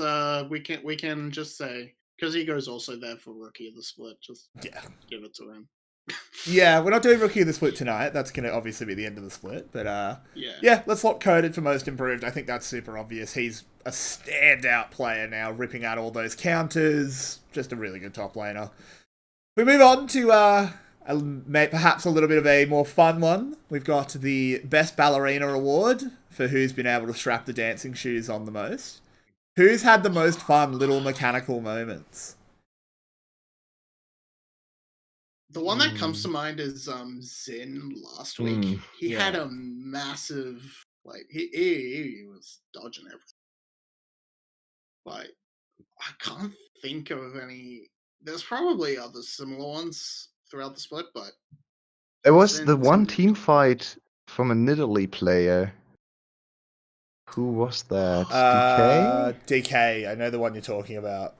we can just say because Ego's also there for rookie of the split. Just give it to him. Yeah, we're not doing rookie of the split tonight. That's gonna obviously be the end of the split. But let's lock 𝘁𝗏 for most improved. I think that's super obvious. He's a standout player now, ripping out all those counters. Just a really good top laner. We move on to perhaps a little bit of a more fun one. We've got the Best Ballerina Award for who's been able to strap the dancing shoes on the most. Who's had the most fun little mechanical moments? The one that comes to mind is Zin last week. He had a massive, like, he was dodging everything. Like, I can't think of any. There's probably other similar ones throughout the split, but there was the one team fight from a Italy player. Who was that? DK? DK, I know the one you're talking about.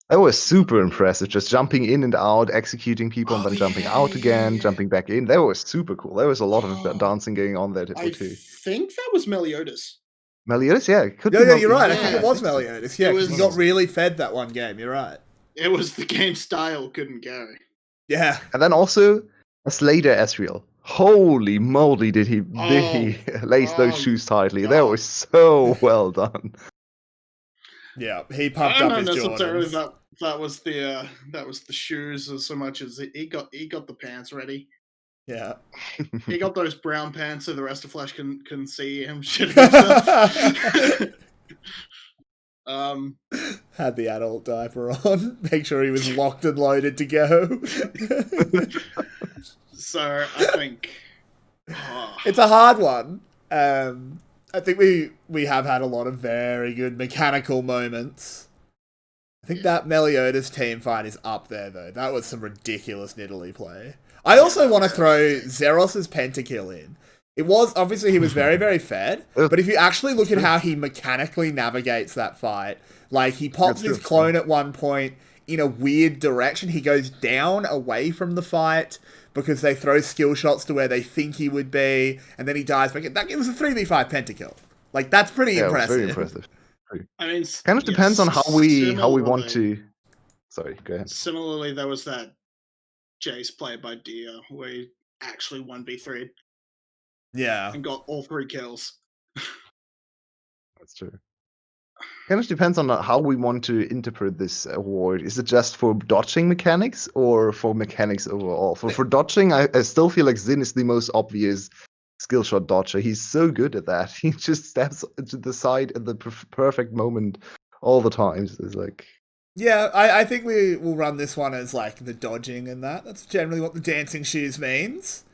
That was super impressive, just jumping in and out, executing people, and then jumping out again, jumping back in. That was super cool. There was a lot of dancing going on there too. I think that was Meliodas. Meliodas, yeah. Could yeah, you're right. Yeah, I think it was Meliodas. Yeah, because he got really fed that one game. You're right. It was the game style couldn't go. Yeah. And then also a Slater Ezreal. Holy moly, did he lace those shoes tightly. God. That was so well done. Yeah, he pumped up his Jordans. I don't know necessarily that was the shoes as so much as he got the pants ready. Yeah. He got those brown pants so the rest of Flash can see him shitting himself. Had the adult diaper on. Make sure he was locked and loaded to go. So I think it's a hard one. I think we have had a lot of very good mechanical moments. I think that Meliodas team fight is up there, though. That was some ridiculous Nidalee play. I also want to throw Zeros's pentakill in. It was, obviously, he was very, very fed, but if you actually look at how he mechanically navigates that fight, like, he pops his clone at one point in a weird direction. He goes down away from the fight because they throw skill shots to where they think he would be, and then he dies. But that gives a 3v5 pentakill. Like, that's pretty impressive. Very impressive. I mean, kind of depends on how we want to. Sorry, go ahead. Similarly, there was that Jace play by Dia where he actually 1v3'd. Yeah. And got all 3 kills. That's true. Kind of depends on how we want to interpret this award. Is it just for dodging mechanics or for mechanics overall? For dodging, I still feel like Zin is the most obvious skill shot dodger. He's so good at that. He just steps to the side at the perfect moment all the times. It's like... Yeah, I think we will run this one as like the dodging and that. That's generally what the dancing shoes means.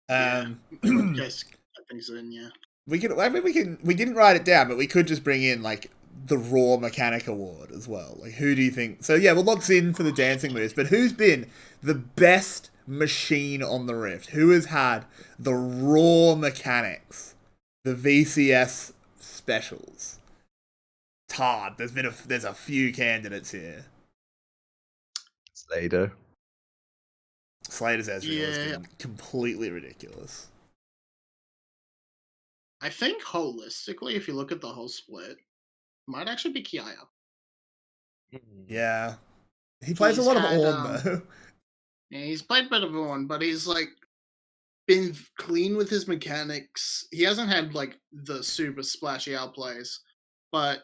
Yes, I think so. Yeah, we didn't write it down, but we could just bring in like the raw mechanic award as well. Like, who do you think? So yeah, we'll lock in for the dancing moves, but who's been the best machine on the Rift? Who has had the raw mechanics, the VCS specials? It's hard. There's a few candidates here. Slater's Ezreal has been completely ridiculous. I think holistically, if you look at the whole split, it might actually be 𝘁𝗏. Yeah. He plays a lot of Ornn, though. Yeah, he's played a bit of Ornn, but he's like been clean with his mechanics. He hasn't had like the super splashy outplays, but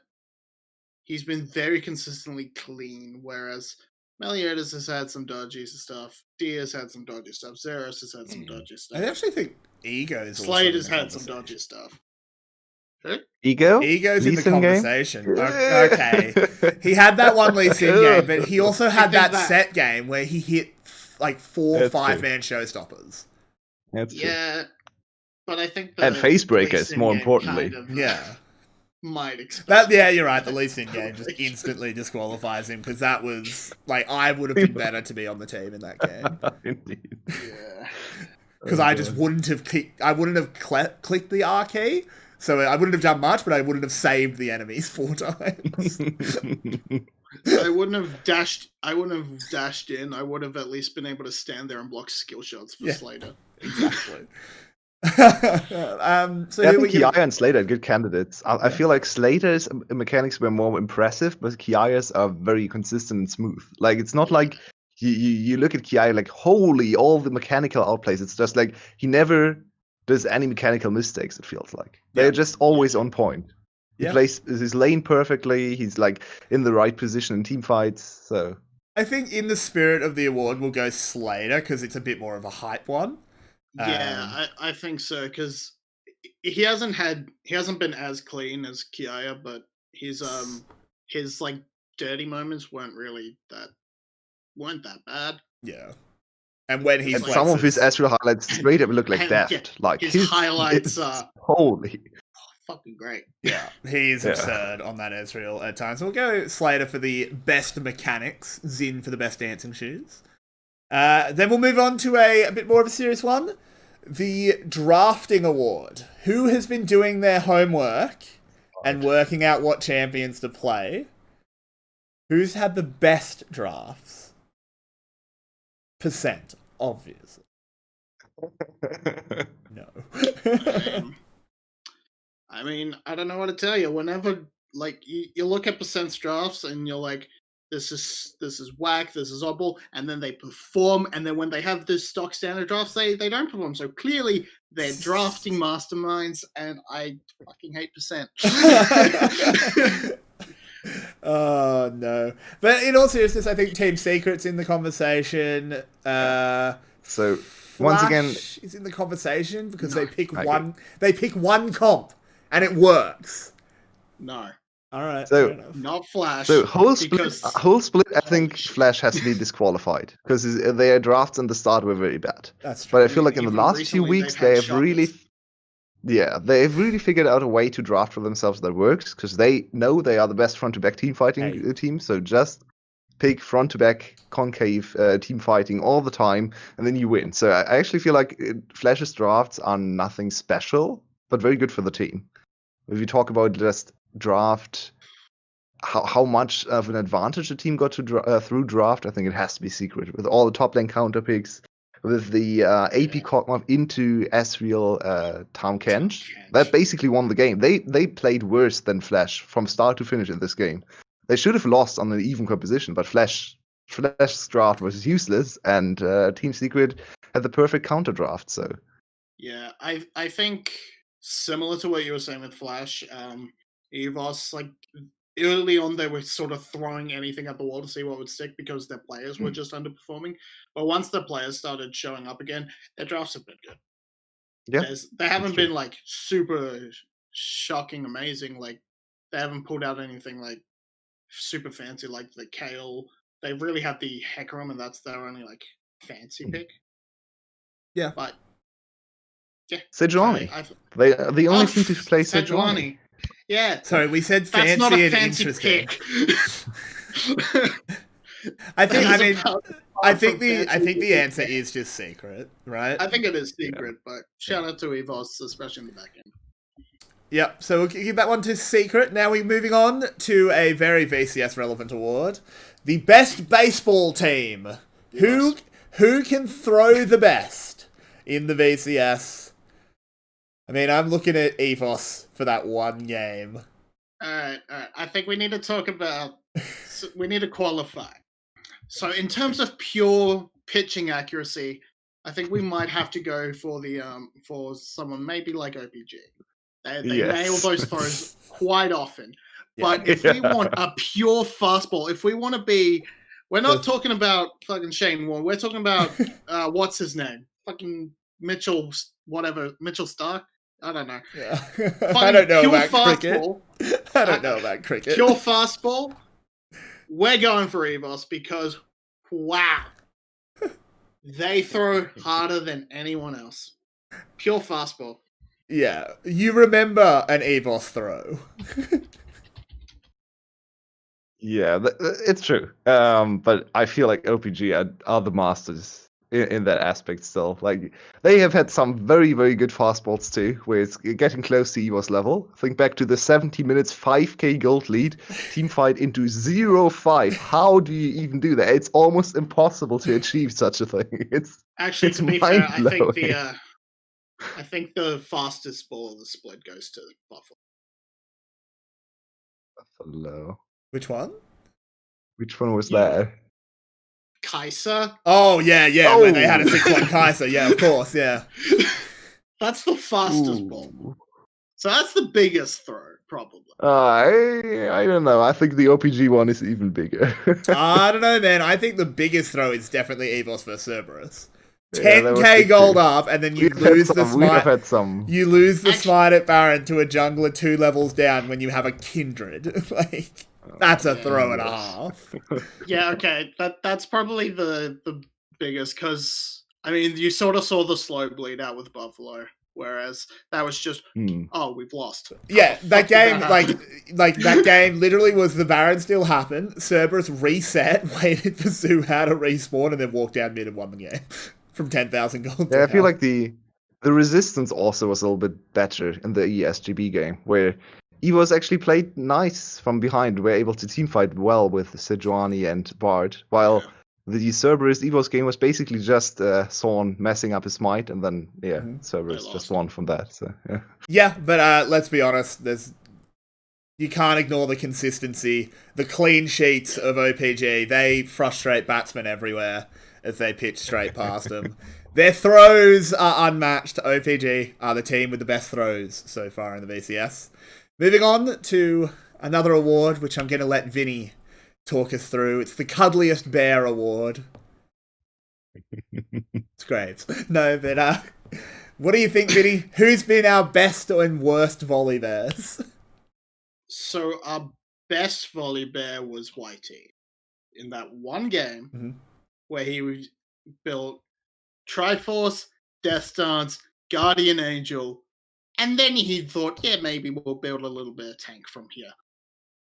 he's been very consistently clean, whereas Meliodas has had some dodgy stuff. Dia's had some dodgy stuff. Zeros has had some dodgy stuff. I actually think Ego's Slade has had some dodgy stuff. Who? Ego's in the conversation. Okay. He had that one Lee Sin game, but he also had that set game where he hit like 4 5-man showstoppers. That's true. Yeah, but I think and face breakers, more importantly. Might expect that. Yeah, you're right. The Lee Sin game just instantly disqualifies him because that was like I would have been better to be on the team in that game. Indeed. Yeah. Because I just wouldn't have clicked the R key, so I wouldn't have done much, but I wouldn't have saved the enemies 4 times. I wouldn't have dashed in. I would have at least been able to stand there and block skill shots for Slater. Exactly. So I think 𝘁𝗏 and Slater are good candidates. I feel like Slater's mechanics were more impressive, but 𝘁𝗏's are very consistent and smooth. Like, it's not like you look at 𝘁𝗏 like, holy, all the mechanical outplays. It's just like he never does any mechanical mistakes, it feels like. They're just always on point. He plays his lane perfectly. He's like in the right position in team fights. So I think in the spirit of the award, we'll go Slater because it's a bit more of a hype one. Yeah, I think so because he hasn't been as clean as 𝘀cie, but his like dirty moments weren't that bad. Yeah. And when he flexes, some of his Ezreal highlights straight up look like And, death. yeah, Like his highlights are holy. fucking great. Yeah, he is absurd on that Ezreal at times. So we'll go Slater for the best mechanics, Xin for the best dancing shoes. Then we'll move on to a bit more of a serious one. The drafting award. Who has been doing their homework and working out what champions to play? Who's had the best drafts? Percent, obviously. No. I mean, I don't know what to tell you. Whenever like you look at percent drafts and you're like, this is whack, this is oddball, and then they perform, and then when they have the stock standard drafts, they don't perform. So clearly they're drafting masterminds, and I fucking hate percent. Oh no! But in all seriousness, I think Team Secret's in the conversation. So Flash once again, is in the conversation because they pick one. They pick one comp, and it works. No. All right. So not Flash. So whole split, I think Flash has to be disqualified because their drafts in the start were very bad. That's true. But I feel like in the last few weeks they've really figured out a way to draft for themselves that works because they know they are the best front to back team fighting team. So just pick front to back concave team fighting all the time, and then you win. So I actually feel like Flash's drafts are nothing special, but very good for the team. If you talk about just draft, how much of an advantage the team got to through draft, I think it has to be Secret with all the top lane counter picks, with the AP Kog'Maw into Ezreal Tahm Kench. That basically won the game. They played worse than Flash from start to finish in this game. They should have lost on an even composition, but Flash's draft was useless, and Team Secret had the perfect counter draft. So yeah, I think similar to what you were saying with Flash, EVOS, like early on they were sort of throwing anything at the wall to see what would stick because their players were just underperforming. But once the players started showing up again, their drafts have been good. yeah, they haven't been like super shocking, amazing. Like they haven't pulled out anything like super fancy like the Kayle. They really had the Hecarim, and that's their only like fancy pick. Yeah, but yeah, sejuani. They the only team to play 𝘀cie. Yeah. Sorry, we said fancy that's not a and fancy interesting. Pick. I think the answer is just Secret, right? I think it is Secret, but shout out to EVOS, especially in the back end. Yep, so we'll give that one to Secret. Now we're moving on to a very VCS relevant award. The best baseball team. Who can throw the best in the VCS? I mean, I'm looking at EVOS for that one game. Alright. I think we need to talk about... we need to qualify. So in terms of pure pitching accuracy, I think we might have to go for the for someone maybe like OPG. They nail those throws quite often. But if we want a pure fastball, if we want to be... We're not talking about fucking Shane Warne. We're talking about, what's his name? Fucking Mitchell Stark? I don't know. Yeah. I don't know about cricket. I don't know about cricket. Pure fastball. We're going for EVOS because, wow, they throw harder than anyone else. Pure fastball. Yeah, you remember an EVOS throw. Yeah, it's true. But I feel like OPG are the masters in that aspect still. Like, they have had some very, very good fastballs too, where it's getting close to EVOS level. Think back to the 70 minutes 5k gold lead, team fight into 0-5. How do you even do that? It's almost impossible to achieve such a thing. It's to be fair, I think the fastest ball of the split goes to Buffalo. Which one? Which one was that? 𝘁cie. Oh, yeah, when they had a 6-1 𝘁cie. Yeah, of course, yeah. That's the fastest ball. So that's the biggest throw. probably. I don't know. I think the OPG one is even bigger. I don't know, man. I think the biggest throw is definitely EVOS versus Cerberus. Yeah, that was 10k big gold too. up, and then you We've had lose the some. We have smite. had some. You lose the Actually- smite at Baron to a jungler 2 levels down when you have a Kindred. Like, that's a throw and a half. Yeah, okay. That's probably the biggest, because I mean you sort of saw the slow bleed out with Buffalo, whereas that was just oh, we've lost. Yeah, How the that fuck did game, happen? like that game, literally was the Baron still happened. Cerberus reset, waited for 𝘂ci to respawn, and then walked down mid and won the game from 10,000 gold. Yeah, I feel like the resistance also was a little bit better in the ESGB game, where EVOS actually played nice from behind. Were able to teamfight well with 𝘁𝗀 and 𝗏, while the Cerberus EVOS game was basically just Sorn messing up his smite, and then Cerberus just won from that. So yeah. Yeah, but let's be honest, you can't ignore the consistency. The clean sheets of OPG, they frustrate batsmen everywhere as they pitch straight past them. Their throws are unmatched. OPG are the team with the best throws so far in the VCS. Moving on to another award, which I'm going to let Vinnie talk us through. It's the Cuddliest Bear Award. It's great. No, but what do you think, Vinnie? Who's been our best and worst volley bears? So our best volley bear was 𝘀cie in that one game where he built Triforce, Death Dance, Guardian Angel, and then he thought, yeah, maybe we'll build a little bit of tank from here.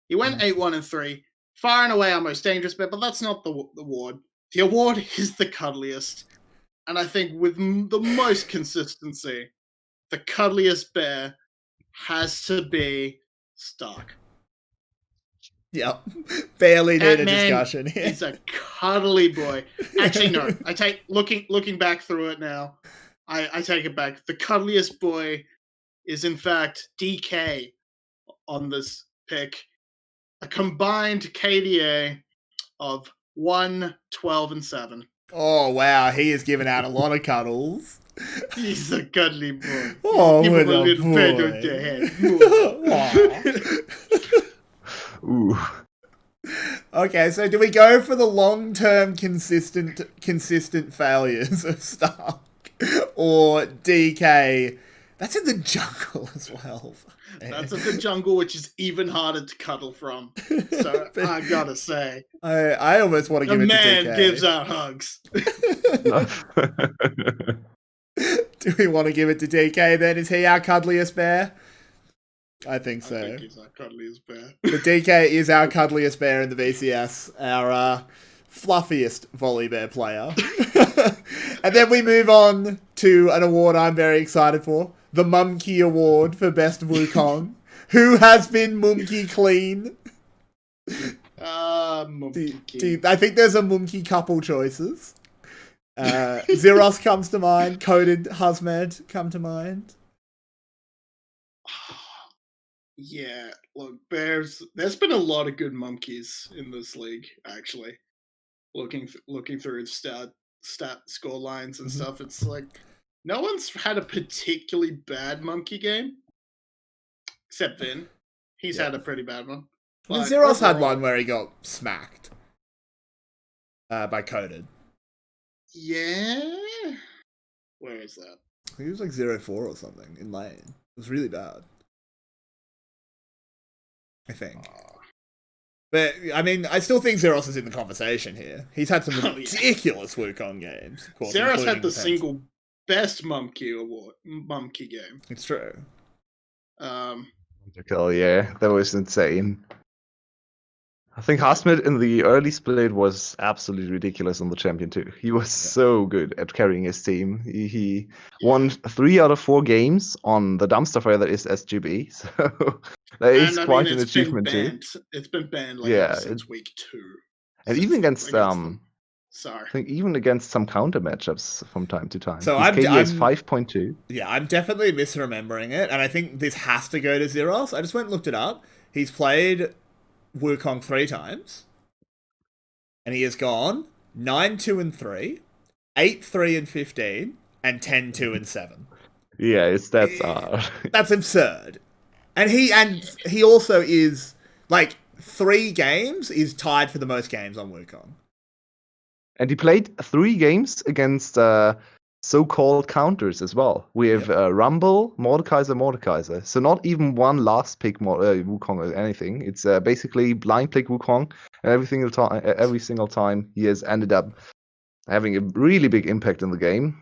He went 8-1-3, far and away our most dangerous bear, but that's not the award. The award is the cuddliest, and I think with the most consistency, the cuddliest bear has to be Stark. Yep. Barely need That a man discussion here. He's a cuddly boy. Actually, no. I take looking back through it now. I take it back. The cuddliest boy is in fact DK on this pick. A combined KDA of 1, 12, and 7. Oh, wow. He has given out a lot of cuddles. He's a cuddly boy. Oh, Give him what a a little pet boy. on the head. Ooh. Okay, so do we go for the long-term consistent failures of Stark? Or DK? That's in the jungle as well. That's in the jungle, which is even harder to cuddle from. So I gotta say, I almost want to the give it to DK. man gives out hugs. Do we want to give it to DK then? Is he our cuddliest bear? I think so. I think he's our cuddliest bear. But DK is our cuddliest bear in the VCS, our fluffiest volley bear player. And then we move on to an award I'm very excited for. The 𝘀𝗀 Award for Best Wukong. Who has been 𝘀𝗀 clean? I think there's a 𝘀𝗀 couple choices. 𝘂𝗏 comes to mind. Coded 𝘁𝗀𝗺 come to mind. Yeah, look, there's been a lot of good monkeys in this league, actually. Looking through stat score lines and stuff, it's like no one's had a particularly bad monkey game, except Vin. He's had a pretty bad one. 𝘂𝗏 had one where he got smacked by Coded. Yeah, where is that? He was like 0-4 or something in lane. It was really bad. I think. But, I mean, I still think 𝘂𝗏 is in the conversation here. He's had some ridiculous Wukong games. Of course, 𝘂𝗏 had the single best 𝘀𝗀 game. It's true. Yeah, that was insane. I think 𝘁𝗀𝗺 in the early split was absolutely ridiculous on the champion too. He was so good at carrying his team. He won 3 out of 4 games on the dumpster fire that is SGB. So that is quite an achievement too. It's been banned ever since week 2. And even against sorry. I think even against some counter matchups from time to time. So his I'm KD is 5.2. Yeah, I'm definitely misremembering it, and I think this has to go to 𝘂𝗏. I just went and looked it up. He's played Wukong 3 times, and he has gone 9-2-3, 8-3-15, and 10-2-7. Yeah, his stats are. That's absurd. And he also is, like, 3 games is tied for the most games on Wukong. And he played 3 games against so-called counters as well. We have Rumble, 𝘁𝗀𝗺. So not even one last pick Wukong or anything. It's basically blind pick Wukong. And every single time he has ended up having a really big impact in the game,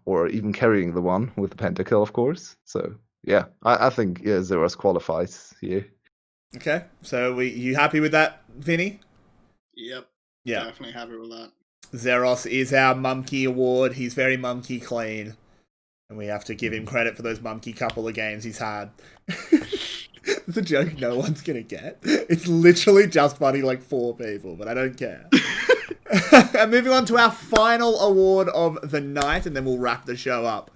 or even carrying the one with the pentakill, of course. So yeah, I think 𝘀esse qualifies here. Okay, so you happy with that, Vinny? Yep. Yeah. Definitely happy with that. 𝘀esse is our 𝘀𝗀𝗋 award. He's very 𝘀𝗀𝗋 clean. And we have to give him credit for those 𝘀𝗀𝗋 couple of games he's had. It's a joke no one's going to get. It's literally just funny like 4 people, but I don't care. And moving on to our final award of the night, and then we'll wrap the show up.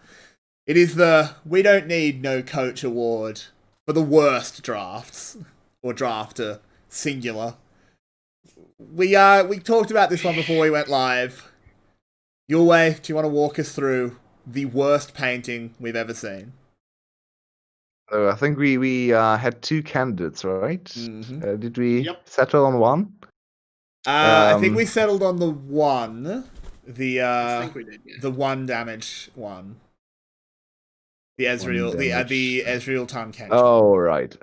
It is the We Don't Need No Coach award for the worst drafts. Or drafter, singular. We talked about this one before we went live. Yulwei, do you want to walk us through the worst painting we've ever seen? So I think we had 2 candidates, right? Mm-hmm. Did we settle on one? I think we settled on the one. I think we did, yeah. The 1 damage one. The 𝘀𝗻𝗋. Oh, right.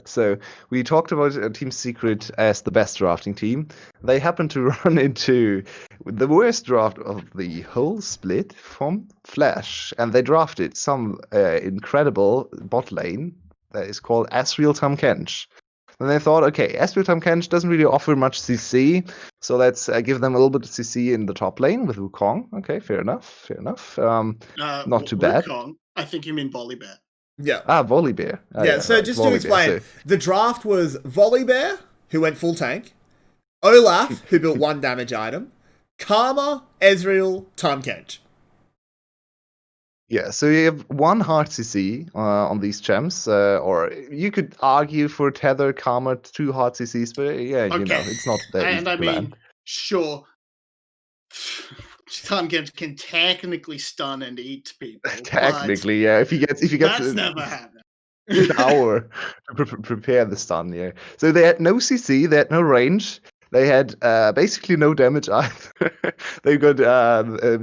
So we talked about Team Secret as the best drafting team. They happened to run into the worst draft of the whole split from Flash, and they drafted some incredible bot lane that is called 𝘀𝗻𝗋. And they thought, okay, 𝘀𝗻𝗋 doesn't really offer much CC, so let's give them a little bit of CC in the top lane with Wukong. Okay, fair enough. Not too bad. Wukong, I think you mean Volibear. Yeah. Volibear. So right, just to explain, the draft was Volibear, who went full tank, Olaf, who built 1 damage item, Karma, Ezreal, 𝘀𝗻𝗋. Yeah, so you have 1 hard CC on these gems, or you could argue for Tether, Karma, 2 hard CCs, but yeah, it's not that easy. And I mean, sure, 𝘀𝗻𝗋 can technically stun and eat people. Technically, yeah. If he gets that's never happened. An hour to prepare the stun, yeah. So they had no CC, they had no range. They had basically no damage either. They got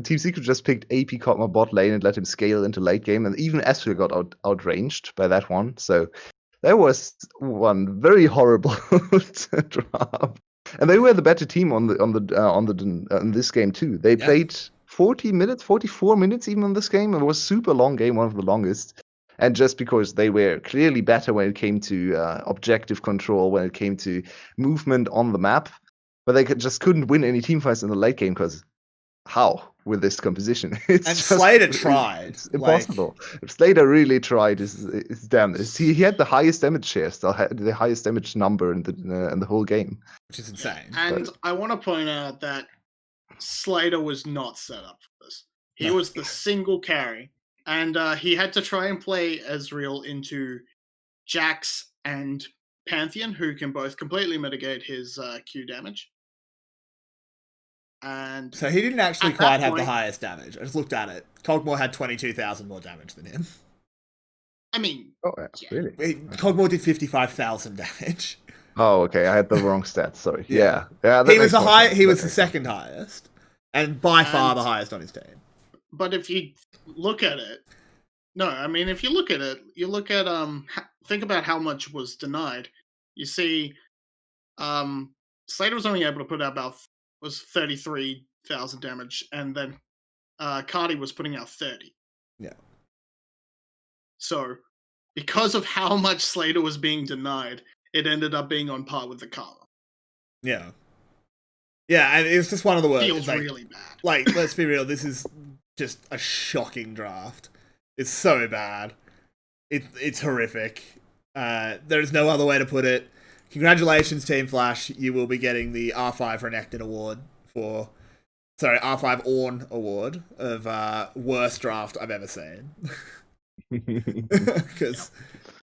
Team Secret just picked AP Kog'Maw bot lane and let him scale into late game, and even Ezreal got outranged by that one. So there was one very horrible draft, and they were the better team on this game too. They played 40 minutes, 44 minutes even on this game. It was a super long game, one of the longest. And just because they were clearly better when it came to objective control, when it came to movement on the map, but they just couldn't win any teamfights in the late game because how with this composition? Slater tried. It's impossible. If Slater really tried, it's damn. He had the highest damage share, still had the highest damage number in the whole game, which is insane. And I want to point out that Slater was not set up for this. He was the single carry. And he had to try and play Ezreal into Jax and Pantheon, who can both completely mitigate his Q damage. And so he didn't actually quite have the highest damage. I just looked at it. Kog'Maw had 22,000 more damage than him. I mean, really? Kog'Maw did 55,000 damage. Oh, okay. I had the wrong stats. Sorry. Yeah. He was the second highest, and by far the highest on his team. But if you look at it, if you look at it, think about how much was denied. You see, Slater was only able to put out about 33,000 damage, and then Cardi was putting out 30. Yeah. So, because of how much Slater was being denied, it ended up being on par with the Karma. Yeah. Yeah, and it's just one of the worst. Feels really bad. Like, let's be real, this is just a shocking draft. It's so bad. It's horrific. There's no other way to put it. Congratulations, Team Flash. You will be getting the R5 Renekton Award R5 Ornn Award of worst draft I've ever seen. Because,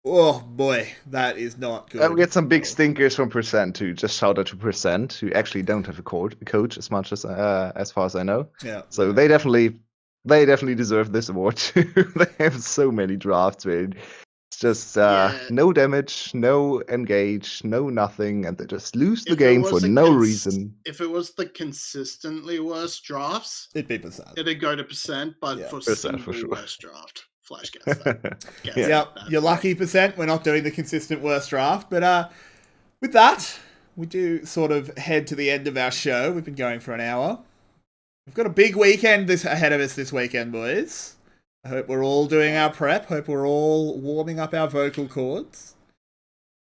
oh boy, that is not good. We get some big stinkers from Percent too. Just shout out to Percent, who actually don't have a coach as much as far as I know. Yeah. So they definitely deserve this award too. They have so many drafts where It's just Yeah. no damage, no engage, no nothing, and they just lose the If it game was for a no reason. If it was the consistently worst drafts, It'd be percent. it'd go to percent, but Yeah. for Percent, single for sure. worst draft, Flash gets that. Gets Yeah. Yep, that. you're lucky, percent. We're not doing the consistent worst draft. But with that, we do sort of head to the end of our show. We've been going for an hour. We've got a big weekend ahead of us this weekend, boys. I hope we're all doing our prep. Hope we're all warming up our vocal cords.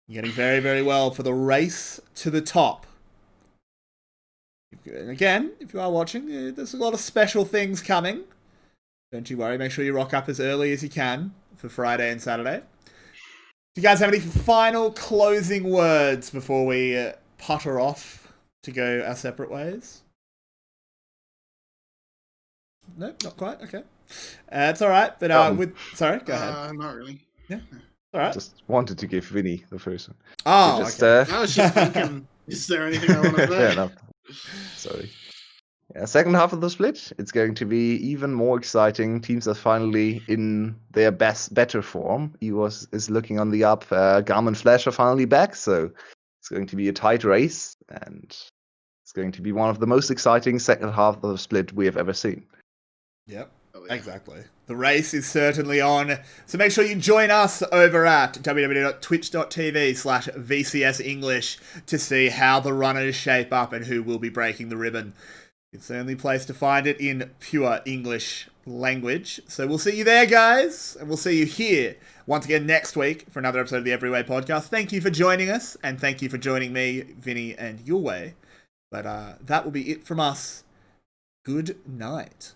Getting very, very well for the race to the top. And again, if you are watching, there's a lot of special things coming. Don't you worry. Make sure you rock up as early as you can for Friday and Saturday. Do you guys have any final closing words before we putter off to go our separate ways? Nope, not quite. Okay. It's all right. But sorry, go ahead. Not really. Yeah. All right. Just wanted to give Vinnie the first one. Oh, Just, okay. I was just thinking, is there anything I want to say? Fair enough. Sorry. Yeah, second half of the split, it's going to be even more exciting. Teams are finally in their better form. EVOS is looking on the up. Garmin Flash are finally back, so it's going to be a tight race, and it's going to be one of the most exciting second half of the split we have ever seen. Yep. Oh, yeah. Exactly. The race is certainly on. So make sure you join us over at www.twitch.tv/VCS English to see how the runners shape up and who will be breaking the ribbon. It's the only place to find it in pure English language. So we'll see you there, guys. And we'll see you here once again next week for another episode of the EveryWei podcast. Thank you for joining us. And thank you for joining me, Vinnie, and Yulwei. But that will be it from us. Good night.